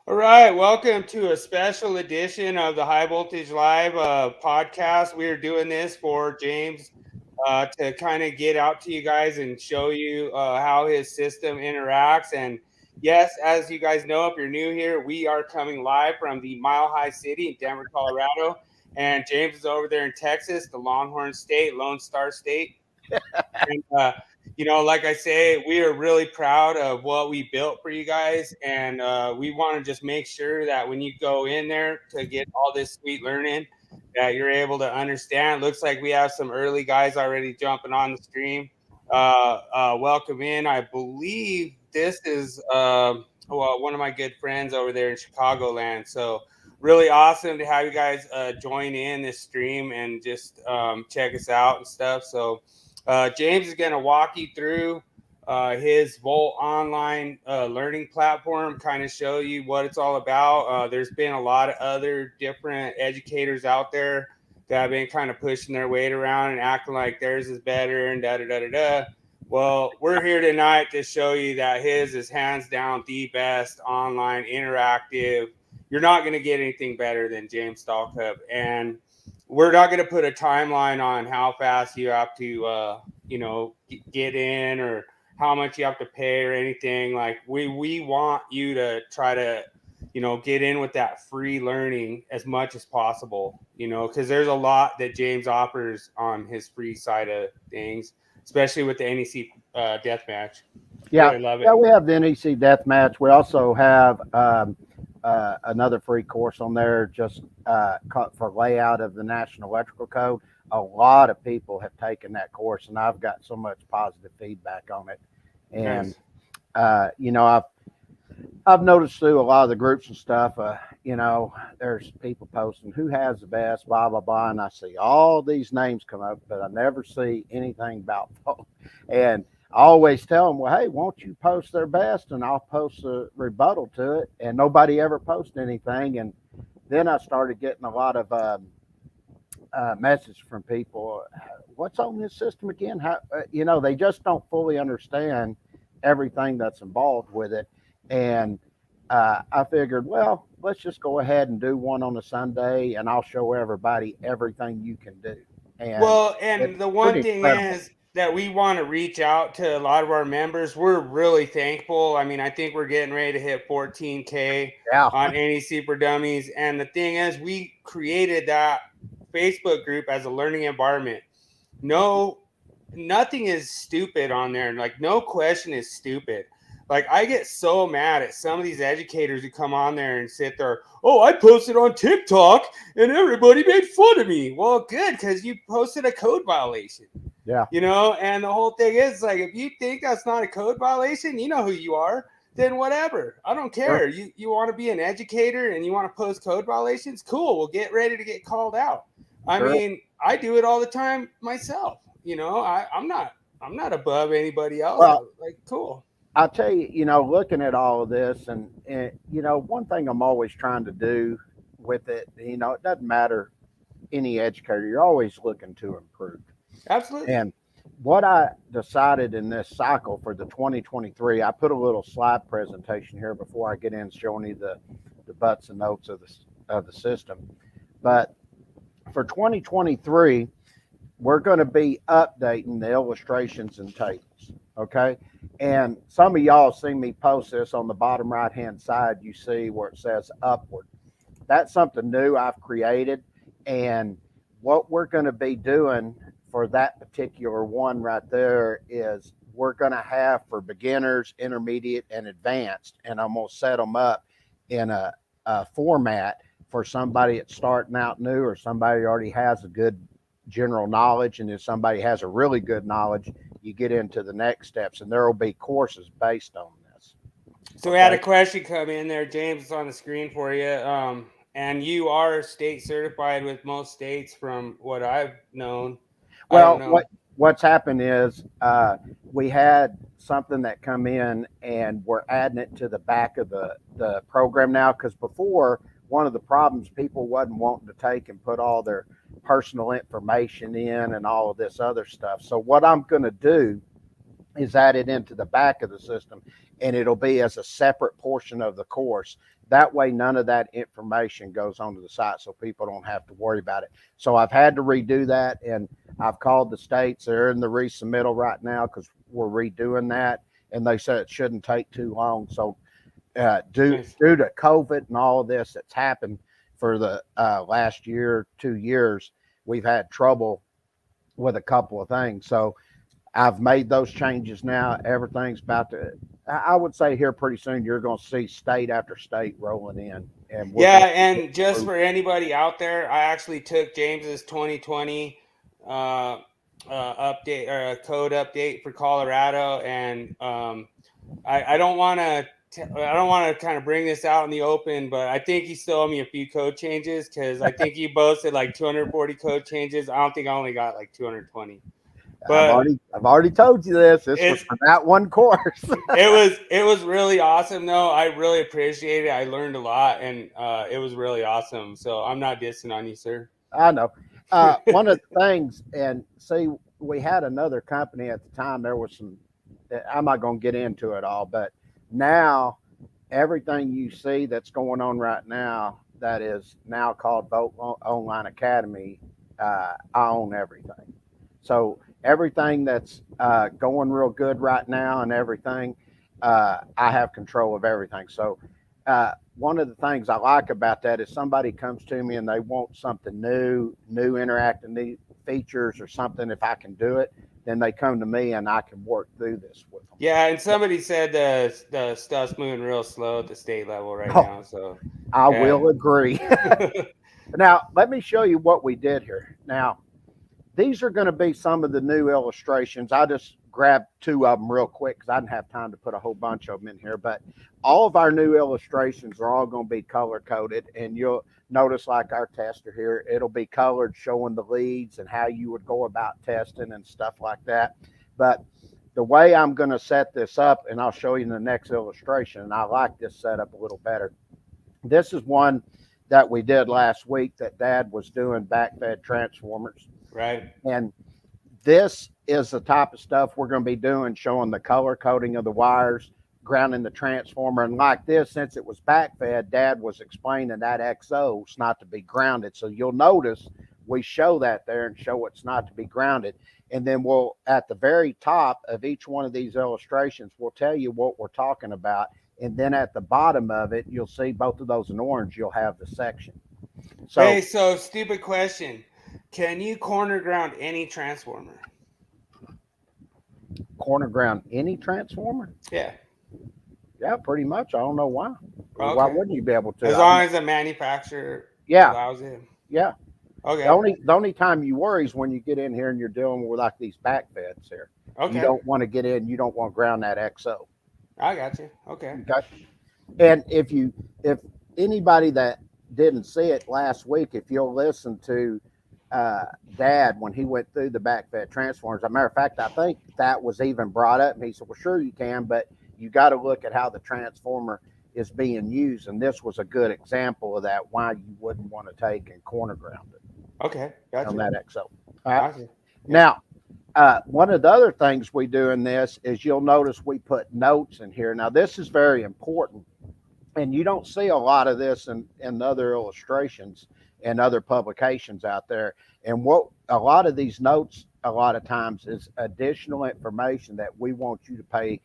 All right, welcome to a special edition of the High Voltage Live podcast. We are doing this for James to kind of get out to you guys and show you how his system interacts. And yes, as you guys know, if you're new here, we are coming live from the Mile High City in Denver, Colorado. And James is over there in Texas, the Longhorn State, Lone Star State. And like I say, we are really proud of what we built for you guys, and we want to just make sure that when you go in there to get all this sweet learning, that you're able to understand. Looks like we have some early guys already jumping on the stream. Welcome in. I believe this is one of my good friends over there in Chicagoland. So really awesome to have you guys join in this stream and just check us out and stuff. So James is going to walk you through his Volt online learning platform, kind of show you what it's all about. There's been a lot of other different educators out there that have been kind of pushing their weight around and acting like theirs is better and da da da da da. Well, we're here tonight to show you that his is hands down the best online interactive. You're not going to get anything better than James Stallcup. And we're not going to put a timeline on how fast you have to, get in or how much you have to pay or anything. Like we want you to try to, get in with that free learning as much as possible, because there's a lot that James offers on his free side of things, especially with the NEC deathmatch. Yeah, Really love it. yeah, we have the NEC death match. We also have another free course on there just for layout of the National Electrical Code. A lot of people have taken that course, and I've got so much positive feedback on it. And Nice. I've noticed through a lot of the groups and stuff, there's people posting who has the best, blah blah blah, and I see all these names come up, but I never see anything about Volt. And I always tell them, well, hey, won't you post their best, and I'll post a rebuttal to it. And nobody ever posts anything. And then I started getting a lot of message from people. What's on this system again? How they just don't fully understand everything that's involved with it. And I figured, well, let's just go ahead and do one on a Sunday, and I'll show everybody everything you can do. And Well, it's and the one pretty thing incredible. is that we want to reach out to a lot of our members. We're really thankful. I mean, I think we're getting ready to hit 14K Yeah, on NEC for Dummies. And the thing is, we created that Facebook group as a learning environment. No, nothing is stupid on there. Like, no question is stupid. Like, I get so mad at some of these educators who come on there and sit there. Oh, I posted on TikTok and everybody made fun of me. Well, good, because you posted a code violation. yeah, And the whole thing is like, if you think that's not a code violation, you know who you are, then whatever. I don't sure, care. You want to be an educator and you want to post code violations? Cool. We'll get ready to get called out. I sure. mean, I do it all the time myself. I'm not above anybody else. Well, Like, cool. I'll tell you, looking at all of this, and one thing I'm always trying to do with it, it doesn't matter any educator, you're always looking to improve. Absolutely. And what I decided in this cycle for the 2023, I put a little slide presentation here before I get in showing you the butts and notes of the system. But for 2023, we're going to be updating the illustrations and tables. Okay. And some of y'all see me post this on the bottom right hand side. You see where it says upward. That's something new I've created. And what we're going to be doing for that particular one right there is we're going to have for beginners, intermediate, and advanced. And I'm going to set them up in a format for somebody that's starting out new or somebody already has a good general knowledge. And if somebody has a really good knowledge, you get into the next steps, and there will be courses based on this. So we had a Okay. question come in there, James. It's on the screen for you. And you are state certified with most states, from what I've known. I don't Well, know. what's happened is we had something that come in, and we're adding it to the back of the program now, because before, one of the problems, people wasn't wanting to take and put all their personal information in and all of this other stuff. So what I'm going to do is added into the back of the system, and it'll be as a separate portion of the course. That way, none of that information goes onto the site, so people don't have to worry about it. So I've had to redo that, and I've called the states. They're in the resubmittal right now because we're redoing that, and they said it shouldn't take too long. So due to COVID and all of this that's happened for the last year, 2 years, we've had trouble with a couple of things. So I've made those changes now. Everything's about to, I would say here pretty soon, you're going to see state after state rolling in. And yeah, and just for anybody out there, I actually took James's 2020 update or a code update for Colorado, and I don't want to. I don't want to kind of bring this out in the open, but I think he still owed me a few code changes because I think he boasted like 240 code changes. I don't think I only got like 220. But I've already told you this. This was for that one course. it was really awesome though. I really appreciate it. I learned a lot, and it was really awesome. So I'm not dissing on you, sir. I know. One of the things, and see, we had another company at the time. There was some. I'm not going to get into it all, but now everything you see that's going on right now that is now called Boat Online Academy, I own everything. So everything that's going real good right now and everything, I have control of everything. So one of the things I like about that is somebody comes to me and they want something new interactive, new features or something. If I can do it, then they come to me and I can work through this with them. Yeah, and somebody said the stuff's moving real slow at the state level right now. So I will agree. Now, let me show you what we did here. Now, these are going to be some of the new illustrations. I just grabbed 2 of them real quick because I didn't have time to put a whole bunch of them in here. But all of our new illustrations are all going to be color coded, and you'll notice like our tester here, it'll be colored showing the leads and how you would go about testing and stuff like that. But the way I'm going to set this up, and I'll show you in the next illustration, and I like this setup a little better. This is one that we did last week that Dad was doing backfed transformers. Right. And this is the type of stuff we're going to be doing, showing the color coding of the wires, grounding the transformer. And like this, since it was backfed, Dad was explaining that XO's not to be grounded. So you'll notice we show that there and show it's not to be grounded. And then we'll, at the very top of each one of these illustrations, we'll tell you what we're talking about. And then at the bottom of it, you'll see both of those in orange, you'll have the section. So, hey, so stupid question. Can you corner ground any transformer? Corner ground any transformer? Yeah. Yeah, pretty much. I don't know why. Okay. Why wouldn't you be able to? As long as the manufacturer allows it. Yeah. Okay. The only time you worry is when you get in here and you're dealing with like these backfeds here. Okay. You don't want to get in. You don't want to ground that XO. I got you. Okay. And if anybody that didn't see it last week, if you'll listen to Dad when he went through the backfed transformers, as a matter of fact, I think that was even brought up, and he said, well, sure you can, but you got to look at how the transformer is being used, and this was a good example of that, why you wouldn't want to take and corner ground it. Okay, gotcha. On that XO. All right. Gotcha. Now, one of the other things we do in this is you'll notice we put notes in here. Now, this is very important, and you don't see a lot of this in other illustrations and other publications out there. And what a lot of these notes, a lot of times, is additional information that we want you to pay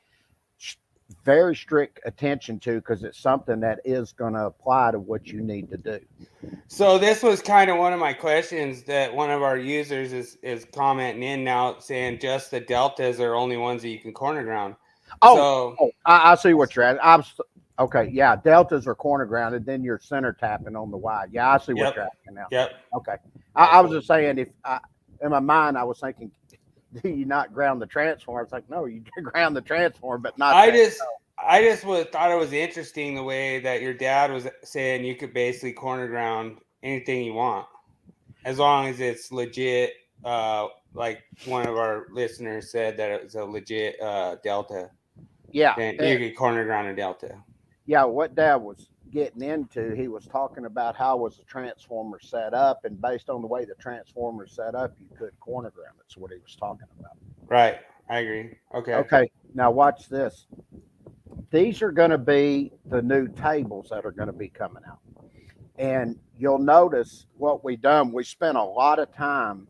very strict attention to, because it's something that is going to apply to what you need to do. So this was kind of one of my questions that one of our users is commenting in now, saying just the deltas are only ones that you can corner ground. I see what you're at. Okay, yeah, deltas are corner grounded, then you're center tapping on the wide. Yeah, I see what you're asking now. Yep. Okay. I was just saying, in my mind, I was thinking, do you not ground the transformer? It's like, no, you ground the transformer, but not. I just thought it was interesting the way that your dad was saying you could basically corner ground anything you want, as long as it's legit. Like one of our listeners said that it was a legit delta. Yeah. Then you could corner ground a delta. Yeah, what Dad was getting into, he was talking about how was the transformer set up, and based on the way the transformer is set up, you could corner ground. That's what he was talking about. Right. I agree. Okay. Okay, now watch this. These are going to be the new tables that are going to be coming out. And you'll notice what we done. We spent a lot of time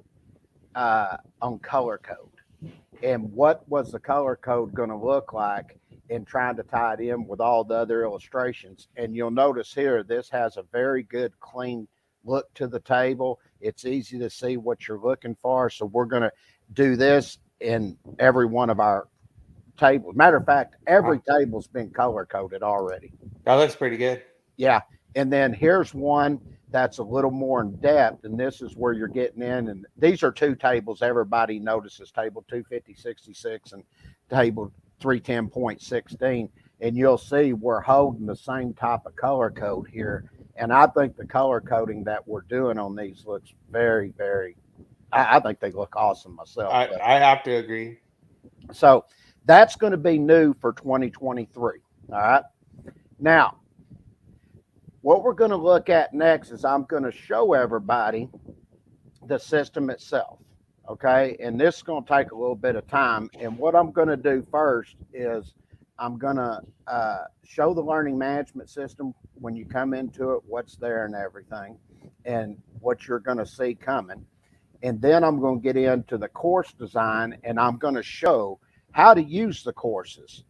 on color code. And what was the color code going to look like in trying to tie it in with all the other illustrations. And you'll notice here, this has a very good, clean look to the table. It's easy to see what you're looking for. So we're going to do this in every one of our tables. Matter of fact, every table's been color coded already. That looks pretty good. Yeah. And then here's one that's a little more in depth, and this is where you're getting in. And these are two tables everybody notices, table 250.66 and table 310.16. And you'll see we're holding the same type of color code here. And I think the color coding that we're doing on these looks very, very, I think they look awesome myself. I have to agree. So that's going to be new for 2023. All right. Now, what we're going to look at next is I'm going to show everybody the system itself. Okay. And this is going to take a little bit of time. And what I'm going to do first is I'm going to show the learning management system when you come into it, what's there and everything, and what you're going to see coming. And then I'm going to get into the course design, and I'm going to show how to use the courses.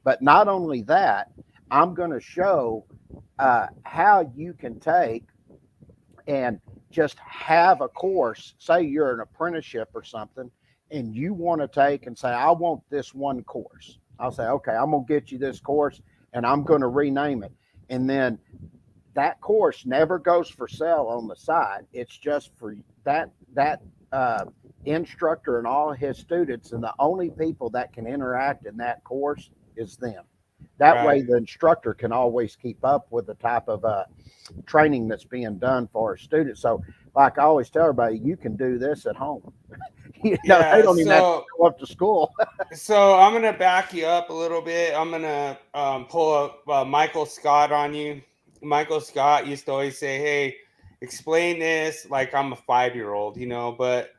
But not only that, I'm going to show how you can take and just have a course. Say you're an apprenticeship or something, and you want to take and say, I want this one course. I'll say, okay, I'm going to get you this course, and I'm going to rename it. And then that course never goes for sale on the side. It's just for that instructor and all his students, and the only people that can interact in that course is them. That way the instructor can always keep up with the type of training that's being done for a student. So like I always tell everybody, you can do this at home. They don't even have to go up to school. So I'm going to back you up a little bit. I'm going to pull up Michael Scott on you. Michael Scott used to always say, hey, explain this like I'm a 5-year-old, but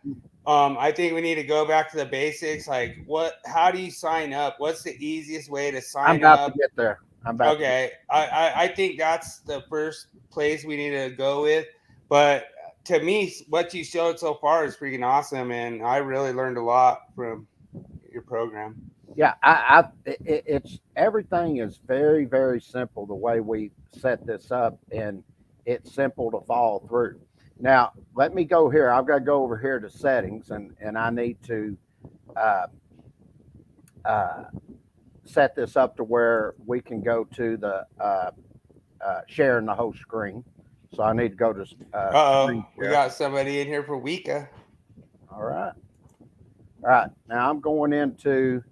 I think we need to go back to the basics. Like how do you sign up? What's the easiest way to sign up? I'm about to get there. Okay. I think that's the first place we need to go with. But to me, what you showed so far is freaking awesome. And I really learned a lot from your program. Yeah. It's everything is very, very simple the way we set this up, and it's simple to follow through. Now, let me go here. I've got to go over here to settings, and I need to set this up to where we can go to the sharing the whole screen. So I need to go to we got somebody in here for Weka. All right. Now I'm going to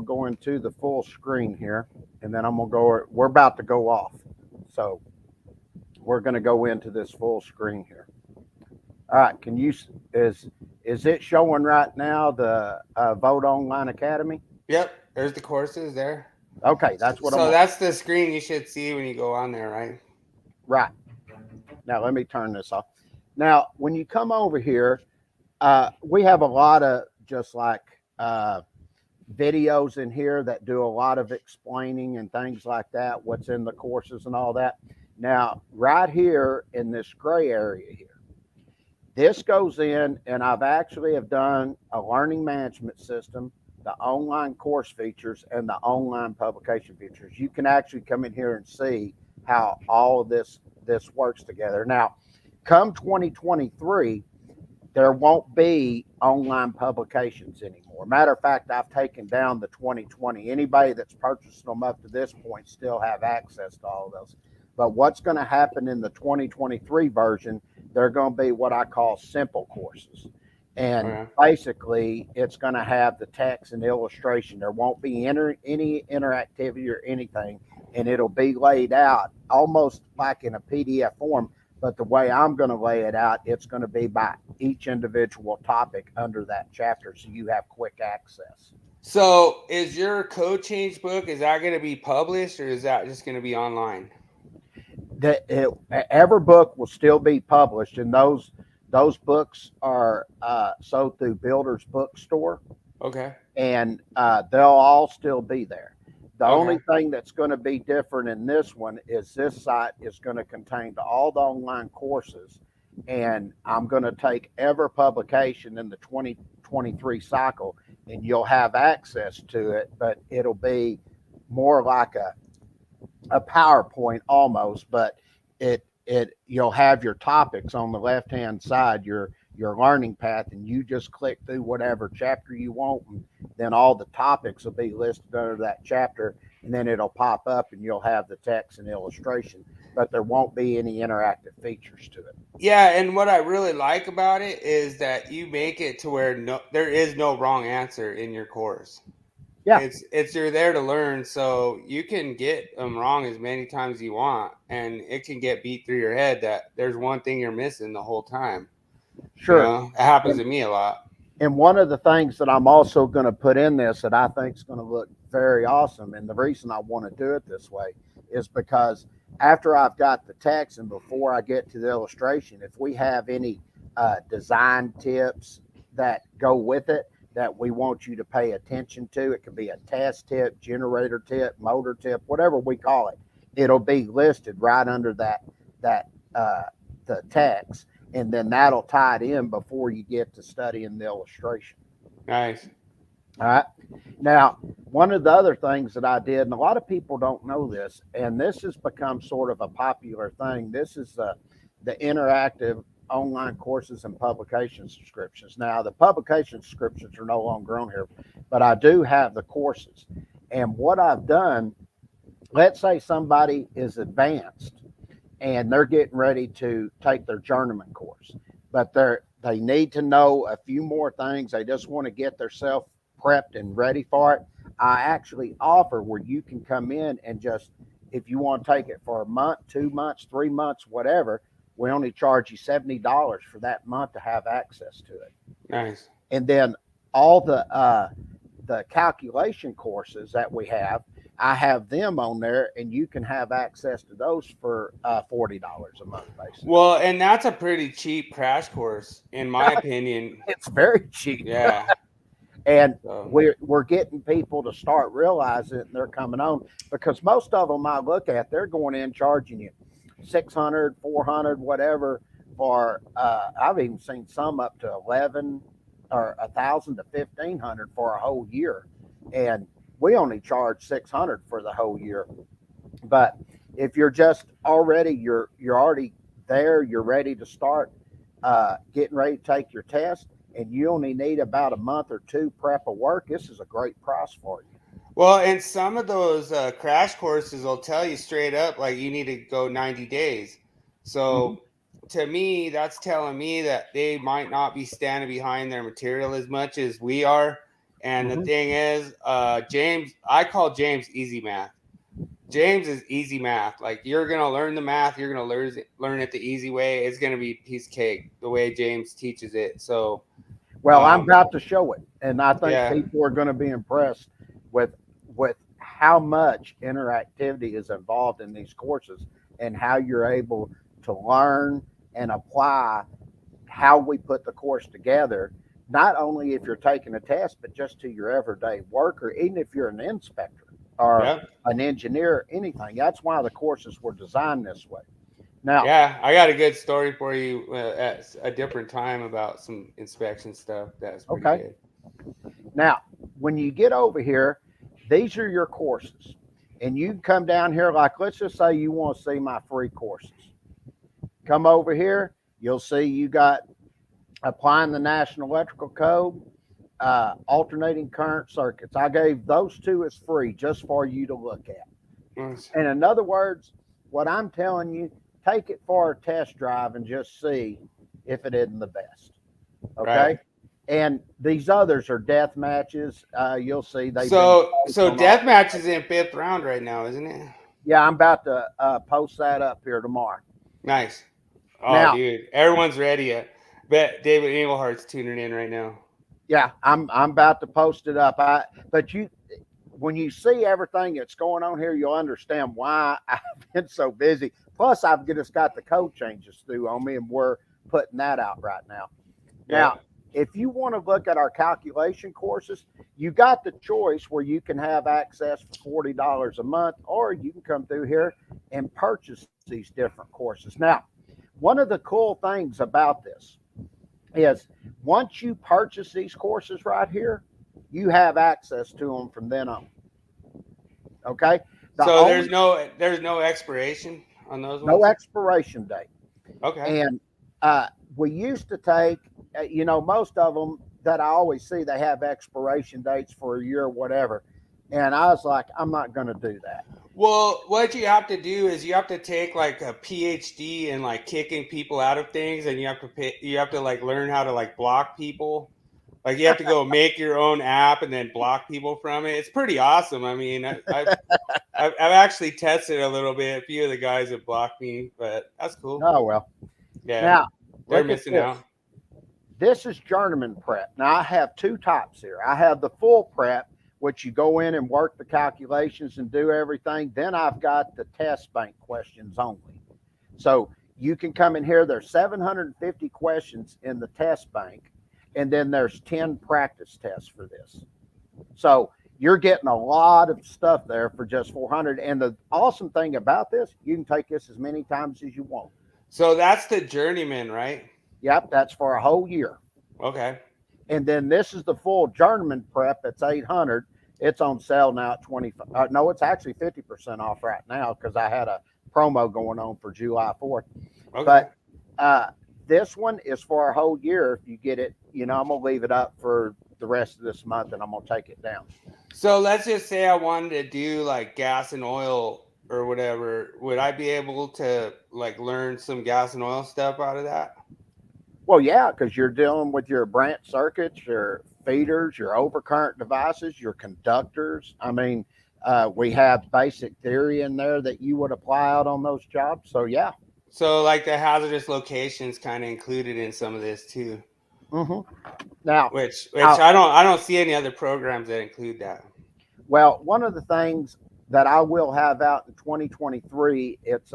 go into the full screen here, and then I'm going to go, we're about to go off. So we're going to go into this full screen here. All right. Is it showing right now the Vote Online Academy? Yep. There's the courses there. Okay. That's what that's the screen you should see when you go on there, right? Right. Now let me turn this off. Now, when you come over here, we have a lot of just like videos in here that do a lot of explaining and things like that, what's in the courses and all that. Now, right here in this gray area here, this goes in, and I've actually have done a learning management system, the online course features, and the online publication features. You can actually come in here and see how all of this works together. Now, come 2023, there won't be online publications anymore. Matter of fact, I've taken down the 2020. Anybody that's purchased them up to this point still have access to all of those. But what's going to happen in the 2023 version, they're going to be what I call simple courses. And basically, it's going to have the text and illustration. There won't be any interactivity or anything, and it'll be laid out almost like in a PDF form. But the way I'm going to lay it out, it's going to be by each individual topic under that chapter, so you have quick access. So is your code change book, is that going to be published, or is that just going to be online? Every book will still be published, and those books are sold through Builder's Bookstore. Okay. and they'll all still be there. The only Okay. thing that's going to be different in this one is this site is going to contain all the online courses, and I'm going to take every publication in the 2023 cycle, and you'll have access to it, but it'll be more like a PowerPoint almost, but it you'll have your topics on the left hand side, your learning path, and you just click through whatever chapter you want, and then all the topics will be listed under that chapter, and then it'll pop up and you'll have the text and illustration, but there won't be any interactive features to it. Yeah, and what I really like about it is that you make it to where there is no wrong answer in your course. Yeah, It's you're there to learn, so you can get them wrong as many times as you want, and it can get beat through your head that there's one thing you're missing the whole time. sure. It happens And, to me a lot. and one of the things that I'm also going to put in this that I think is going to look very awesome, and the reason I want to do it this way is because after I've got the text and before I get to the illustration, if we have any design tips that go with it that we want you to pay attention to, it could be a test tip, generator tip, motor tip, whatever we call it. It'll be listed right under that the text, and then that'll tie it in before you get to studying the illustration. Nice. All right. Now, one of the other things that I did, and a lot of people don't know this, and this has become sort of a popular thing. This is the interactive online courses and publication subscriptions. Now, the publication subscriptions are no longer on here, but I do have the courses. And what I've done, let's say somebody is advanced and they're getting ready to take their journeyman course, but they need to know a few more things. They just want to get themselves prepped and ready for it. I actually offer where you can come in and just, if you want to take it for a month, 2 months, 3 months, whatever, we only charge you $70 for that month to have access to it. Nice. And then all the calculation courses that we have, I have them on there, and you can have access to those for $40 a month, basically. Well, and that's a pretty cheap crash course, in my opinion. It's very cheap. Yeah. And So, we're getting people to start realizing it, and they're coming on, because most of them I look at, they're going in charging you 600, 400, whatever for, I've even seen some up to 11 or 1,000 to 1,500 for a whole year. And we only charge 600 for the whole year. But if you're just already, you're already there, you're ready to start getting ready to take your test, and you only need about a month or two prep of work, this is a great price for you. well, and some of those crash courses will tell you straight up, like you need to go 90 days. Mm-hmm. So to me, that's telling me that they might not be standing behind their material as much as we are. And the Mm-hmm. thing is, James, I call James easy math. James is easy math. Like you're gonna learn the math, you're gonna learn it the easy way. It's gonna be piece of cake the way James teaches it. So, Well, I'm about to show it, and I think yeah, people are going to be impressed with how much interactivity is involved in these courses and how you're able to learn and apply how we put the course together. Not only if you're taking a test, but just to your everyday work, or even if you're an inspector or yeah, an engineer, anything. That's why the courses were designed this way. Now, yeah. I got a good story for you at a different time about some inspection stuff. That's pretty okay. good. Now, when you get over here, these are your courses. And you can come down here, like let's just say you want to see my free courses. Come over here, you'll see you got applying the National Electrical Code, alternating current circuits. I gave those two as free just for you to look at. Nice. And in other words, what I'm telling you, take it for a test drive and just see if it isn't the best. Okay. Right. And these others are death matches. You'll see they. So death match is in 5th round right now, isn't it? Yeah, I'm about to post that up here tomorrow. Nice. Oh, Now, dude, everyone's ready. Bet David Englehart's tuning in right now. yeah, I'm about to post it up. But when you see everything that's going on here, you'll understand why I've been so busy. Plus, I've just got the code changes through on me, and we're putting that out right now. Yeah. Now, if you want to look at our calculation courses, you got the choice where you can have access for $40 a month, or you can come through here and purchase these different courses. Now, one of the cool things about this is once you purchase these courses right here, you have access to them from then on. Okay. So there's no expiration on those ones? No expiration date. Okay. And we used to take, most of them that I always see, they have expiration dates for a year or whatever. And I was like, I'm not going to do that. Well, what you have to do is you have to take like a PhD in like kicking people out of things, and you have to like learn how to like block people. Like you have to go make your own app and then block people from it. It's pretty awesome. I mean, I've actually tested a little bit. A few of the guys have blocked me, but that's cool. Oh, well. Yeah. Now, they're missing out. This is journeyman prep. Now, I have two types here. I have the full prep, which you go in and work the calculations and do everything. Then I've got the test bank questions only. So you can come in here. There's 750 questions in the test bank, and then there's 10 practice tests for this. So you're getting a lot of stuff there for just $400. And the awesome thing about this, you can take this as many times as you want. So that's the journeyman, right? Yep, that's for a whole year. Okay. And then this is the full journeyman prep. It's $800. It's on sale now at 25. No, it's actually 50% off right now because I had a promo going on for July 4th. Okay. But this one is for a whole year. If you get it, I'm going to leave it up for the rest of this month, and I'm going to take it down. So let's just say I wanted to do like gas and oil or whatever. Would I be able to like learn some gas and oil stuff out of that? Well, yeah, because you're dealing with your branch circuits, your feeders, your overcurrent devices, your conductors. I mean, we have basic theory in there that you would apply out on those jobs. So, yeah. So, like the hazardous locations kind of included in some of this too. Mm-hmm. Now, which I don't see any other programs that include that. Well, one of the things that I will have out in 2023, it's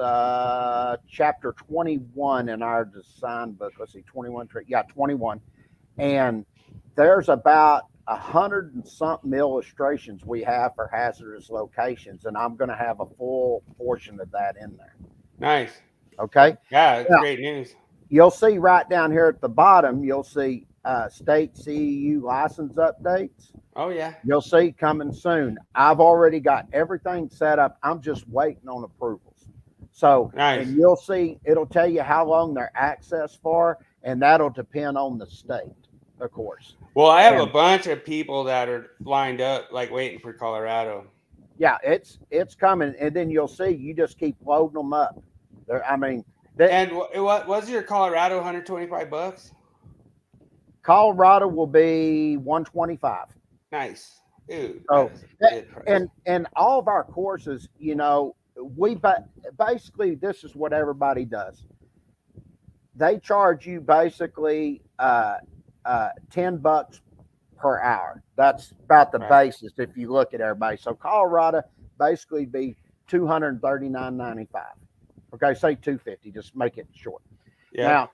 chapter 21 in our design book. Let's see, 21. Yeah, 21. And there's about 100 and something illustrations we have for hazardous locations, and I'm going to have a full portion of that in there. Nice. Okay. Yeah, it's great news. You'll see right down here at the bottom, you'll see state CEU license updates. Oh, yeah. You'll see coming soon. I've already got everything set up. I'm just waiting on approvals. So, nice. And you'll see, it'll tell you how long they're access for, and that'll depend on the state, of course. Well, I have a bunch of people that are lined up, like waiting for Colorado. Yeah, it's coming. And then you'll see, you just keep loading them up. And what was your Colorado $125? Colorado will be $125. Nice. Dude, and all of our courses, we basically, this is what everybody does. They charge you basically $10 per hour. That's about the basis if you look at everybody. So Colorado basically be $239.95. Okay, say $250. Just make it short. Yeah. Now,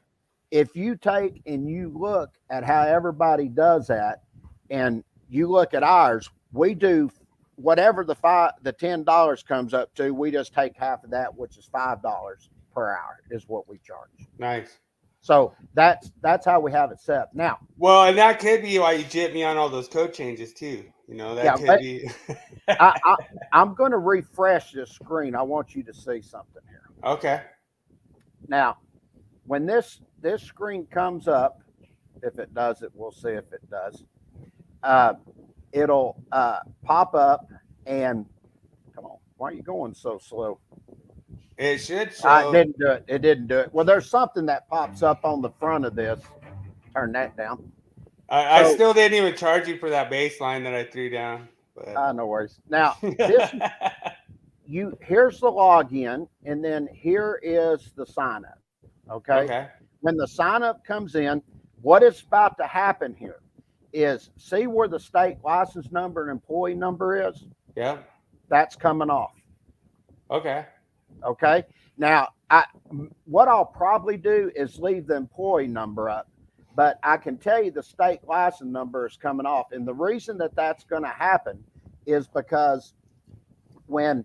if you take and you look at how everybody does that, and you look at ours, we do whatever the $10 comes up to. We just take half of that, which is $5 per hour, is what we charge. Nice. So that's how we have it set now. Well, and that could be why you jit me on all those code changes too. That could be. I'm going to refresh this screen. I want you to see something here. Okay. Now, when this screen comes up, if it does it, we'll see if it does. It'll pop up, and come on, why are you going so slow? It should show. It didn't do it. Well, there's something that pops up on the front of this. Turn that down. I still didn't even charge you for that baseline that I threw down. But. No worries. Now, here's the login, and then here is the sign up. Okay. When the sign up comes in, what is about to happen here is, see where the state license number and employee number is? Yeah. That's coming off. Okay. Now, what I'll probably do is leave the employee number up, but I can tell you the state license number is coming off. And the reason that that's going to happen is because when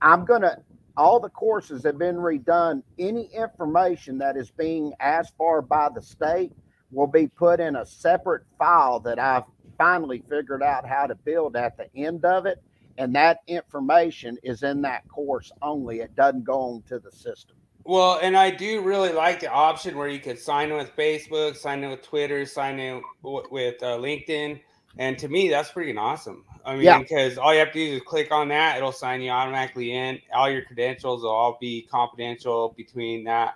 all the courses have been redone, any information that is being asked for by the state will be put in a separate file that I've finally figured out how to build at the end of it. And that information is in that course only. It doesn't go on to the system. Well, and I do really like the option where you could sign in with Facebook, sign in with Twitter, sign in with LinkedIn. And to me, that's freaking awesome. I mean, because all you have to do is click on that. It'll sign you automatically in. All your credentials will all be confidential between that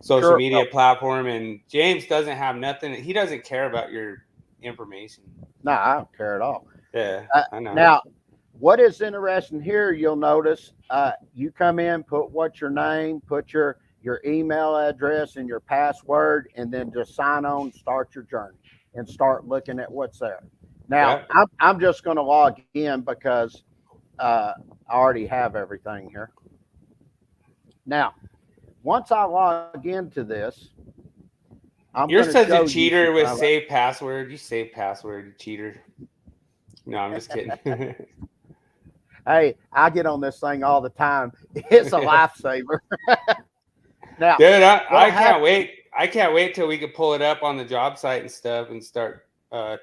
social media platform. And James doesn't have nothing. He doesn't care about your information. No, I don't care at all. Yeah, I know. Now, what is interesting here, you'll notice you come in, put what's your name, put your email address and your password, and then just sign on, start your journey, and start looking at what's there. Now, I'm just going to log in because I already have everything here. Now, once I log into this, you're such a cheater with save password. You save password, you cheater. No, I'm just kidding. Hey, I get on this thing all the time. It's a lifesaver. Now, dude, I can't wait. I can't wait till we can pull it up on the job site and stuff and start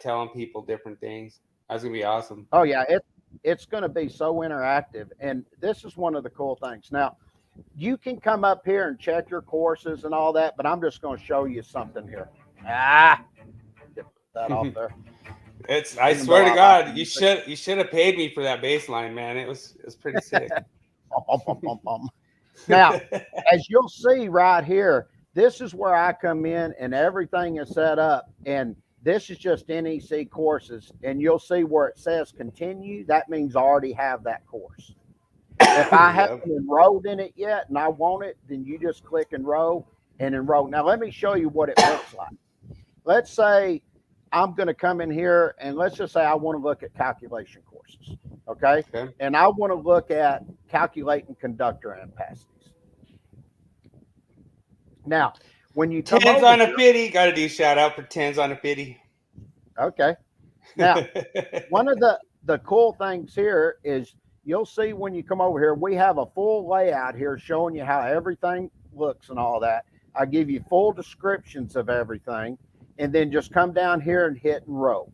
telling people different things. That's gonna be awesome. Oh yeah, it's gonna be so interactive, and this is one of the cool things. Now, you can come up here and check your courses and all that, but I'm just going to show you something here. Get that off there. I swear to God, you should have paid me for that baseline, man. It was pretty sick. Now, as you'll see right here, this is where I come in and everything is set up, and this is just NEC courses, and you'll see where it says continue. That means I already have that course. If I haven't enrolled in it yet and I want it, then you just click enroll and enroll. Now, let me show you what it looks like. Let's say I'm going to come in here and let's just say I want to look at calculation courses. Okay. And I want to look at calculating conductor ampacities. Now, when you come tens on a 50, got to do shout out for tens on a 50. Okay. Now, one of the cool things here is you'll see when you come over here, we have a full layout here showing you how everything looks and all that. I give you full descriptions of everything, and then just come down here and hit enroll.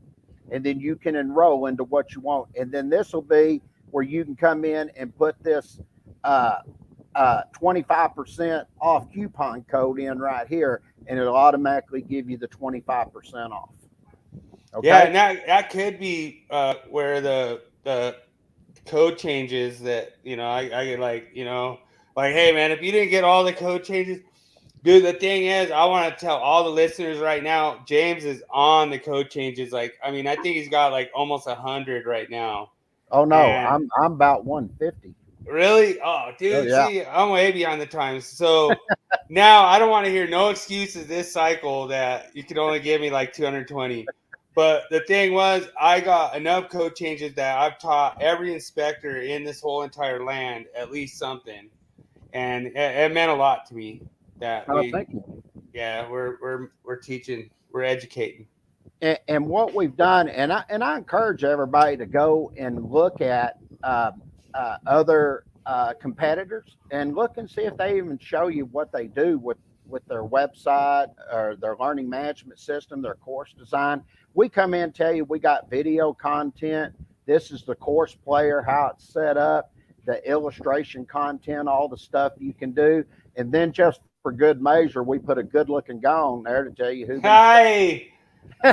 And then you can enroll into what you want. And then this will be where you can come in and put this 25% off coupon code in right here, and it'll automatically give you the 25% off. Okay? Yeah, and that could be where the code changes that, I get like, hey man, if you didn't get all the code changes, dude, the thing is, I want to tell all the listeners right now, James is on the code changes. Like, I mean, I think he's got like almost 100 right now. Oh no, and I'm about 150. Really? Oh, dude, see, I'm way behind the times. So now I don't want to hear no excuses this cycle that you can only give me like 220. But the thing was, I got enough code changes that I've taught every inspector in this whole entire land at least something, and it meant a lot to me that thank you. Yeah, we're teaching, we're educating. And what we've done, and I encourage everybody to go and look at other competitors and look and see if they even show you what they do with their website or their learning management system, their course design. We come in and tell you we got video content. This is the course player, how it's set up, the illustration content, all the stuff you can do. And then just for good measure, we put a good looking guy on there to tell you who. Hi. I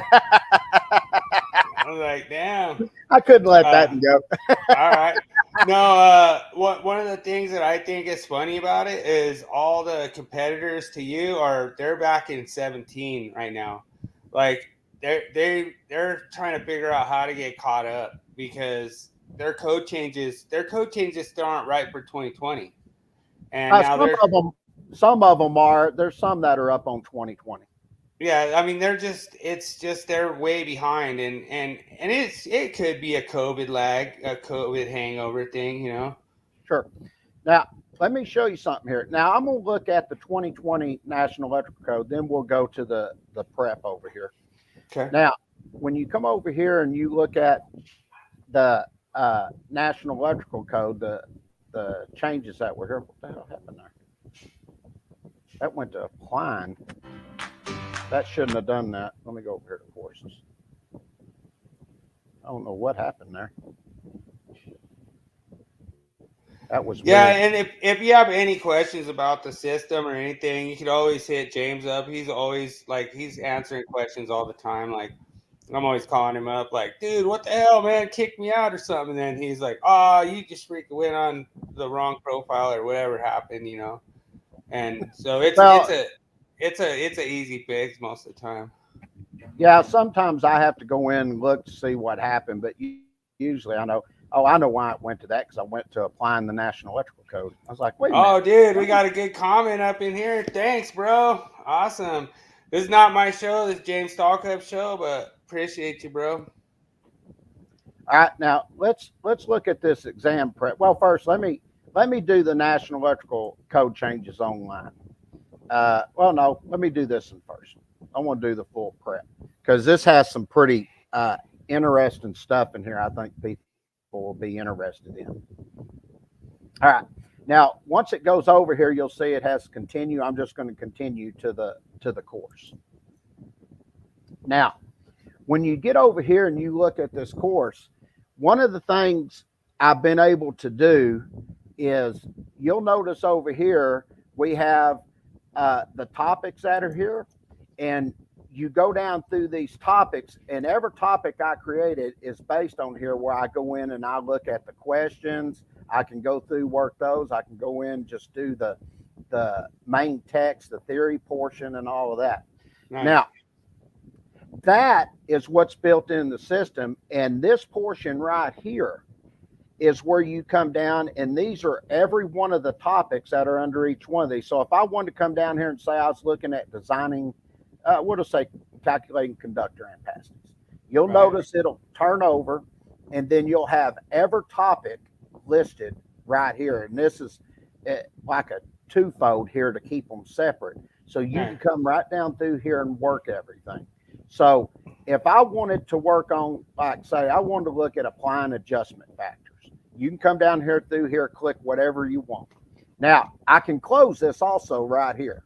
was like, damn. I couldn't let that go. All right. No, one of the things that I think is funny about it is all the competitors to you they're back in 17 right now. Like they're trying to figure out how to get caught up because their code changes still aren't right for 2020. And now some of them are. There's some that are up on 2020. Yeah, I mean it's just they're way behind, and it could be a COVID lag, a COVID hangover thing, Sure. Now, let me show you something here. Now I'm going to look at the 2020 National Electrical Code, then we'll go to the prep over here. Okay. Now, when you come over here and you look at the National Electrical Code, the changes that were here, what the hell happened there? That went to applying. That shouldn't have done that. Let me go over here to courses. I don't know what happened there. That was Yeah, weird. and if you have any questions about the system or anything, you can always hit James up. He's always like he's answering questions all the time. Like I'm always calling him up, like, dude, what the hell, man? Kick me out or something. And then he's like, oh, you just freaking went on the wrong profile or whatever happened, you know. And so it's a easy fix most of the time. Yeah, sometimes I have to go in and look to see what happened, but usually I know. Oh, I know why it went to that, because I went to applying the National Electrical Code. I was like, wait a minute. Oh, dude, we got a good comment up in here. Thanks, bro. Awesome. This is not my show. This is James Stallcup's show, but appreciate you, bro. All right, now let's look at this exam prep. Well, first let me do the National Electrical Code changes online. Well, no, let me do this one first. I want to do the full prep because this has some pretty interesting stuff in here. I think people will be interested in. All right, now once it goes over here, you'll see it has continue. I'm just going to continue to the course. Now, when you get over here and you look at this course, one of the things I've been able to do is you'll notice over here we have the topics that are here, and you go down through these topics, and every topic I created is based on here, where I go in and I look at the questions. I can go through, work those. I can go in, just do the main text, the theory portion, and all of that. Nice. Now, that is what's built in the system, and this portion right here is where you come down, and these are every one of the topics that are under each one of these. So if I wanted to come down here and say I was looking at designing, we'll just say calculating conductor ampacitance, you'll notice it'll turn over, and then you'll have every topic listed right here. And this is like a twofold here to keep them separate. So you can come right down through here and work everything. So if I wanted to work on, like say, I wanted to look at applying adjustment factors, you can come down here through here, click whatever you want. Now, I can close this also right here.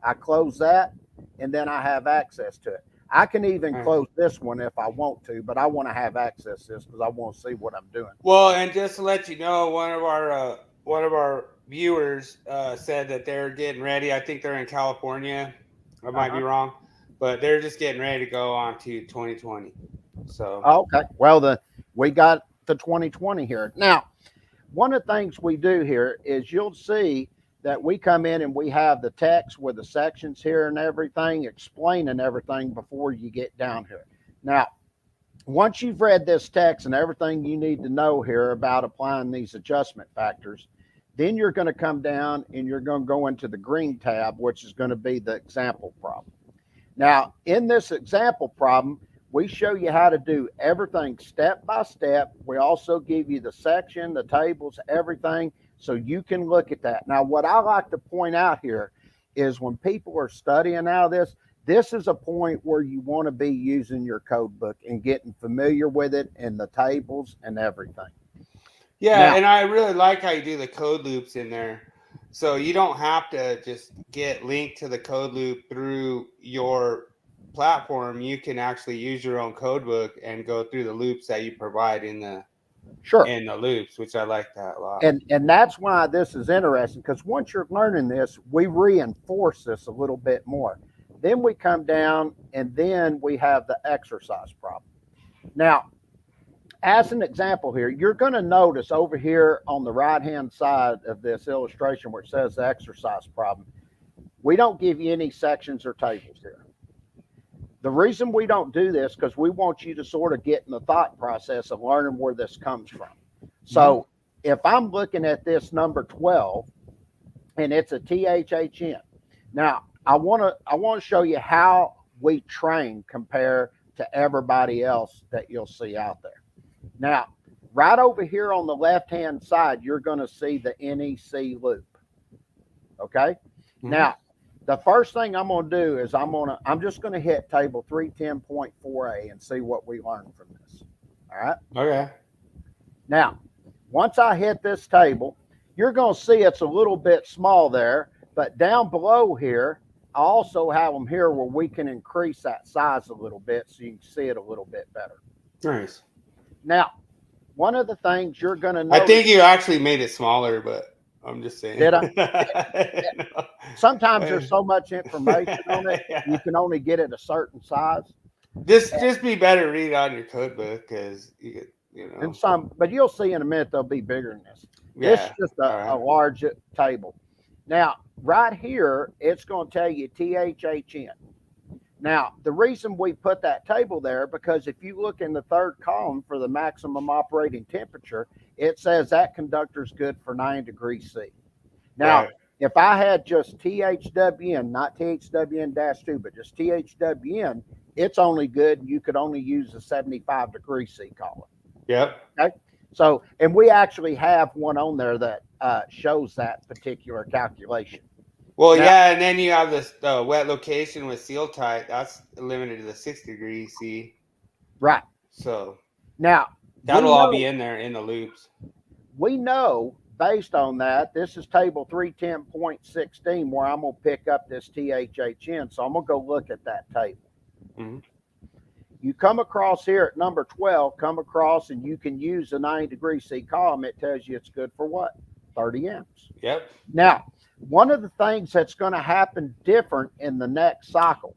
I close that, and then I have access to it. I can even close this one if I want to, but I want to have access to this because I want to see what I'm doing. Well, and just to let you know, one of our viewers said that they're getting ready. I think they're in California. I might be wrong, but they're just getting ready to go on to 2020. So okay, well, we got the 2020 here. Now, one of the things we do here is you'll see that we come in and we have the text with the sections here and everything, explaining everything before you get down here. Now, once you've read this text and everything you need to know here about applying these adjustment factors, then you're going to come down and you're going to go into the green tab, which is going to be the example problem. Now, in this example problem, we show you how to do everything step by step. We also give you the section, the tables, everything, so you can look at that. Now, what I like to point out here is when people are studying out of this is a point where you want to be using your code book and getting familiar with it and the tables and everything. Yeah, now, and I really like how you do the code loops in there. So you don't have to just get linked to the code loop through your platform. You can actually use your own code book and go through the loops that you provide in the loops, which I like that a lot. And that's why this is interesting, because once you're learning this, we reinforce this a little bit more. Then we come down and then we have the exercise problem. Now, as an example here, you're going to notice over here on the right-hand side of this illustration where it says the exercise problem, we don't give you any sections or tables here. The reason we don't do this because we want you to sort of get in the thought process of learning where this comes from. So if I'm looking at this number 12 and it's a THHN, now I want to show you how we train compare to everybody else that you'll see out there. Now, right over here on the left-hand side, you're going to see the NEC loop. Okay. Now, the first thing I'm going to do is I'm just going to hit table 310.4a and see what we learn from this. All right. Okay. Now, once I hit this table, you're going to see it's a little bit small there, but down below here, I also have them here where we can increase that size a little bit so you can see it a little bit better. Nice. Now, one of the things you're going to notice. I think you actually made it smaller, but I'm just saying. Did I? No. Sometimes there's so much information on it, you can only get it a certain size. Just be better read on your code book because you know. And some, but you'll see in a minute they'll be bigger than this. Yeah. This is just a large table. Now, right here, it's going to tell you THHN. Now, the reason we put that table there, because if you look in the third column for the maximum operating temperature, it says that conductor is good for 9 degrees C. Now, if I had just THWN, not THWN-2, but just THWN, it's only good. You could only use a 75 degree C column. Yep. Okay. So, and we actually have one on there that shows that particular calculation. Well, now, yeah, and then you have this wet location with seal tight. That's limited to the 6 degrees C. Right. So now that'll all be in there in the loops. We know based on that, this is table 310.16 where I'm going to pick up this THHN. So I'm going to go look at that table. Mm-hmm. You come across here at number 12, come across and you can use a 9 degree C column. It tells you it's good for what? 30 amps. Yep. Now, one of the things that's going to happen different in the next cycle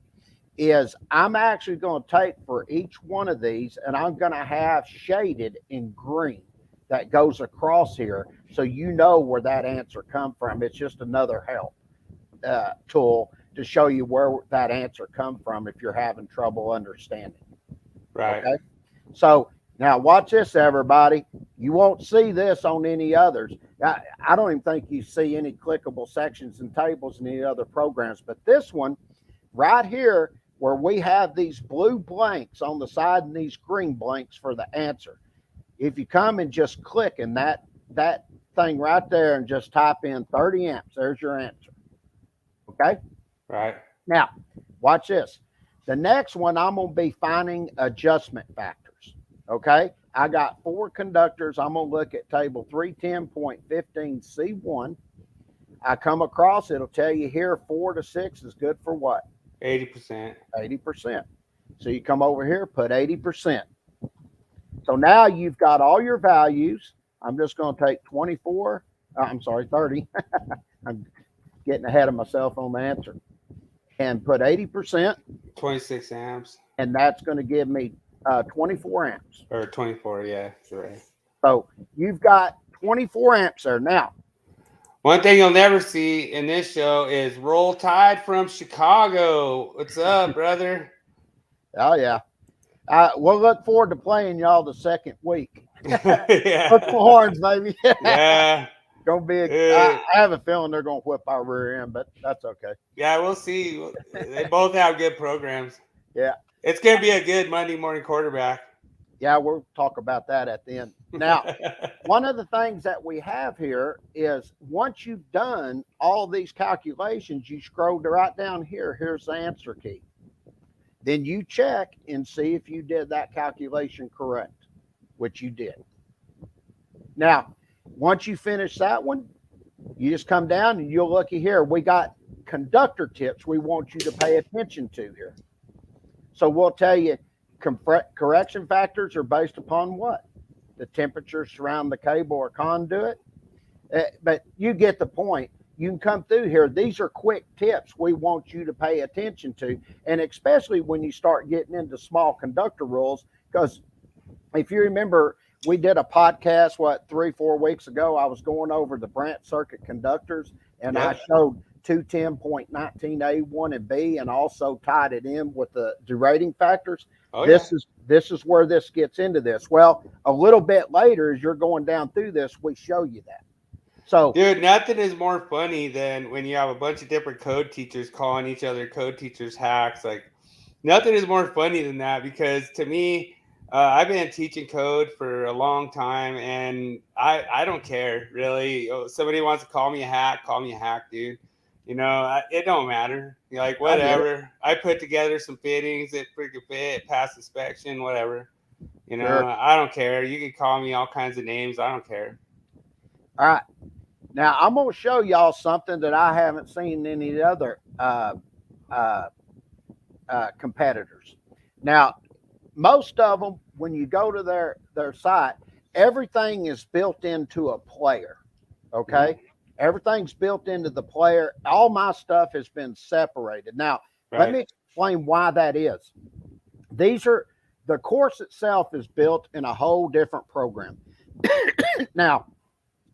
is I'm actually going to take for each one of these and I'm going to have shaded in green that goes across here so you know where that answer come from. It's just another help tool to show you where that answer come from if you're having trouble understanding. Right. Okay. So now watch this, everybody. You won't see this on any others. I don't even think you see any clickable sections and tables in any other programs, but this one right here where we have these blue blanks on the side and these green blanks for the answer. If you come and just click in that thing right there and just type in 30 amps, there's your answer. Okay. Right. Now, watch this. The next one, I'm going to be finding adjustment factors. Okay. I got 4 conductors. I'm going to look at table 310.15C1. I come across, it'll tell you here 4 to 6 is good for what? 80%. 80%. So you come over here, put 80%. So now you've got all your values. I'm just going to take 30. I'm getting ahead of myself on the answer. And put 80%. 26 amps. And that's going to give me 24 amps. Or 24, yeah. Right. So you've got 24 amps there. Now, one thing you'll never see in this show is Roll Tide from Chicago. What's up, brother? Oh, yeah. We'll look forward to playing y'all the second week. Yeah. Look for horns, baby. Yeah. Gonna be. I have a feeling they're gonna whip our rear end, but that's okay. Yeah, we'll see. They both have good programs. Yeah, it's gonna be a good Monday morning quarterback. Yeah, we'll talk about that at the end. Now, one of the things that we have here is once you've done all these calculations, you scroll right down here. Here's the answer key. Then you check and see if you did that calculation correct, which you did. Now, once you finish that one, you just come down and you'll look here. We got conductor tips we want you to pay attention to here. So we'll tell you correction factors are based upon what? The temperature surrounding the cable or conduit. But you get the point. You can come through here. These are quick tips we want you to pay attention to. And especially when you start getting into small conductor rules, because if you remember, we did a podcast, 3-4 weeks ago. I was going over the branch circuit conductors, and I showed 210.19A1 and B, and also tied it in with the derating factors. This is where this gets into this. Well, a little bit later, as you're going down through this, we show you that. So, dude, nothing is more funny than when you have a bunch of different code teachers calling each other code teachers hacks. Like, nothing is more funny than that, because to me, I've been teaching code for a long time, and I don't care, really. Somebody wants to call me a hack, dude. It don't matter. You're like, I get it. whatever. I put together some fittings that freaking fit, pass inspection, whatever. Sure. I don't care. You can call me all kinds of names. I don't care. All right. Now I'm going to show y'all something that I haven't seen any other competitors. Now, most of them, when you go to their site, everything is built into a player. Okay. Mm-hmm. Everything's built into the player. All my stuff has been separated. Now, let me explain why that is. The course itself is built in a whole different program. Now,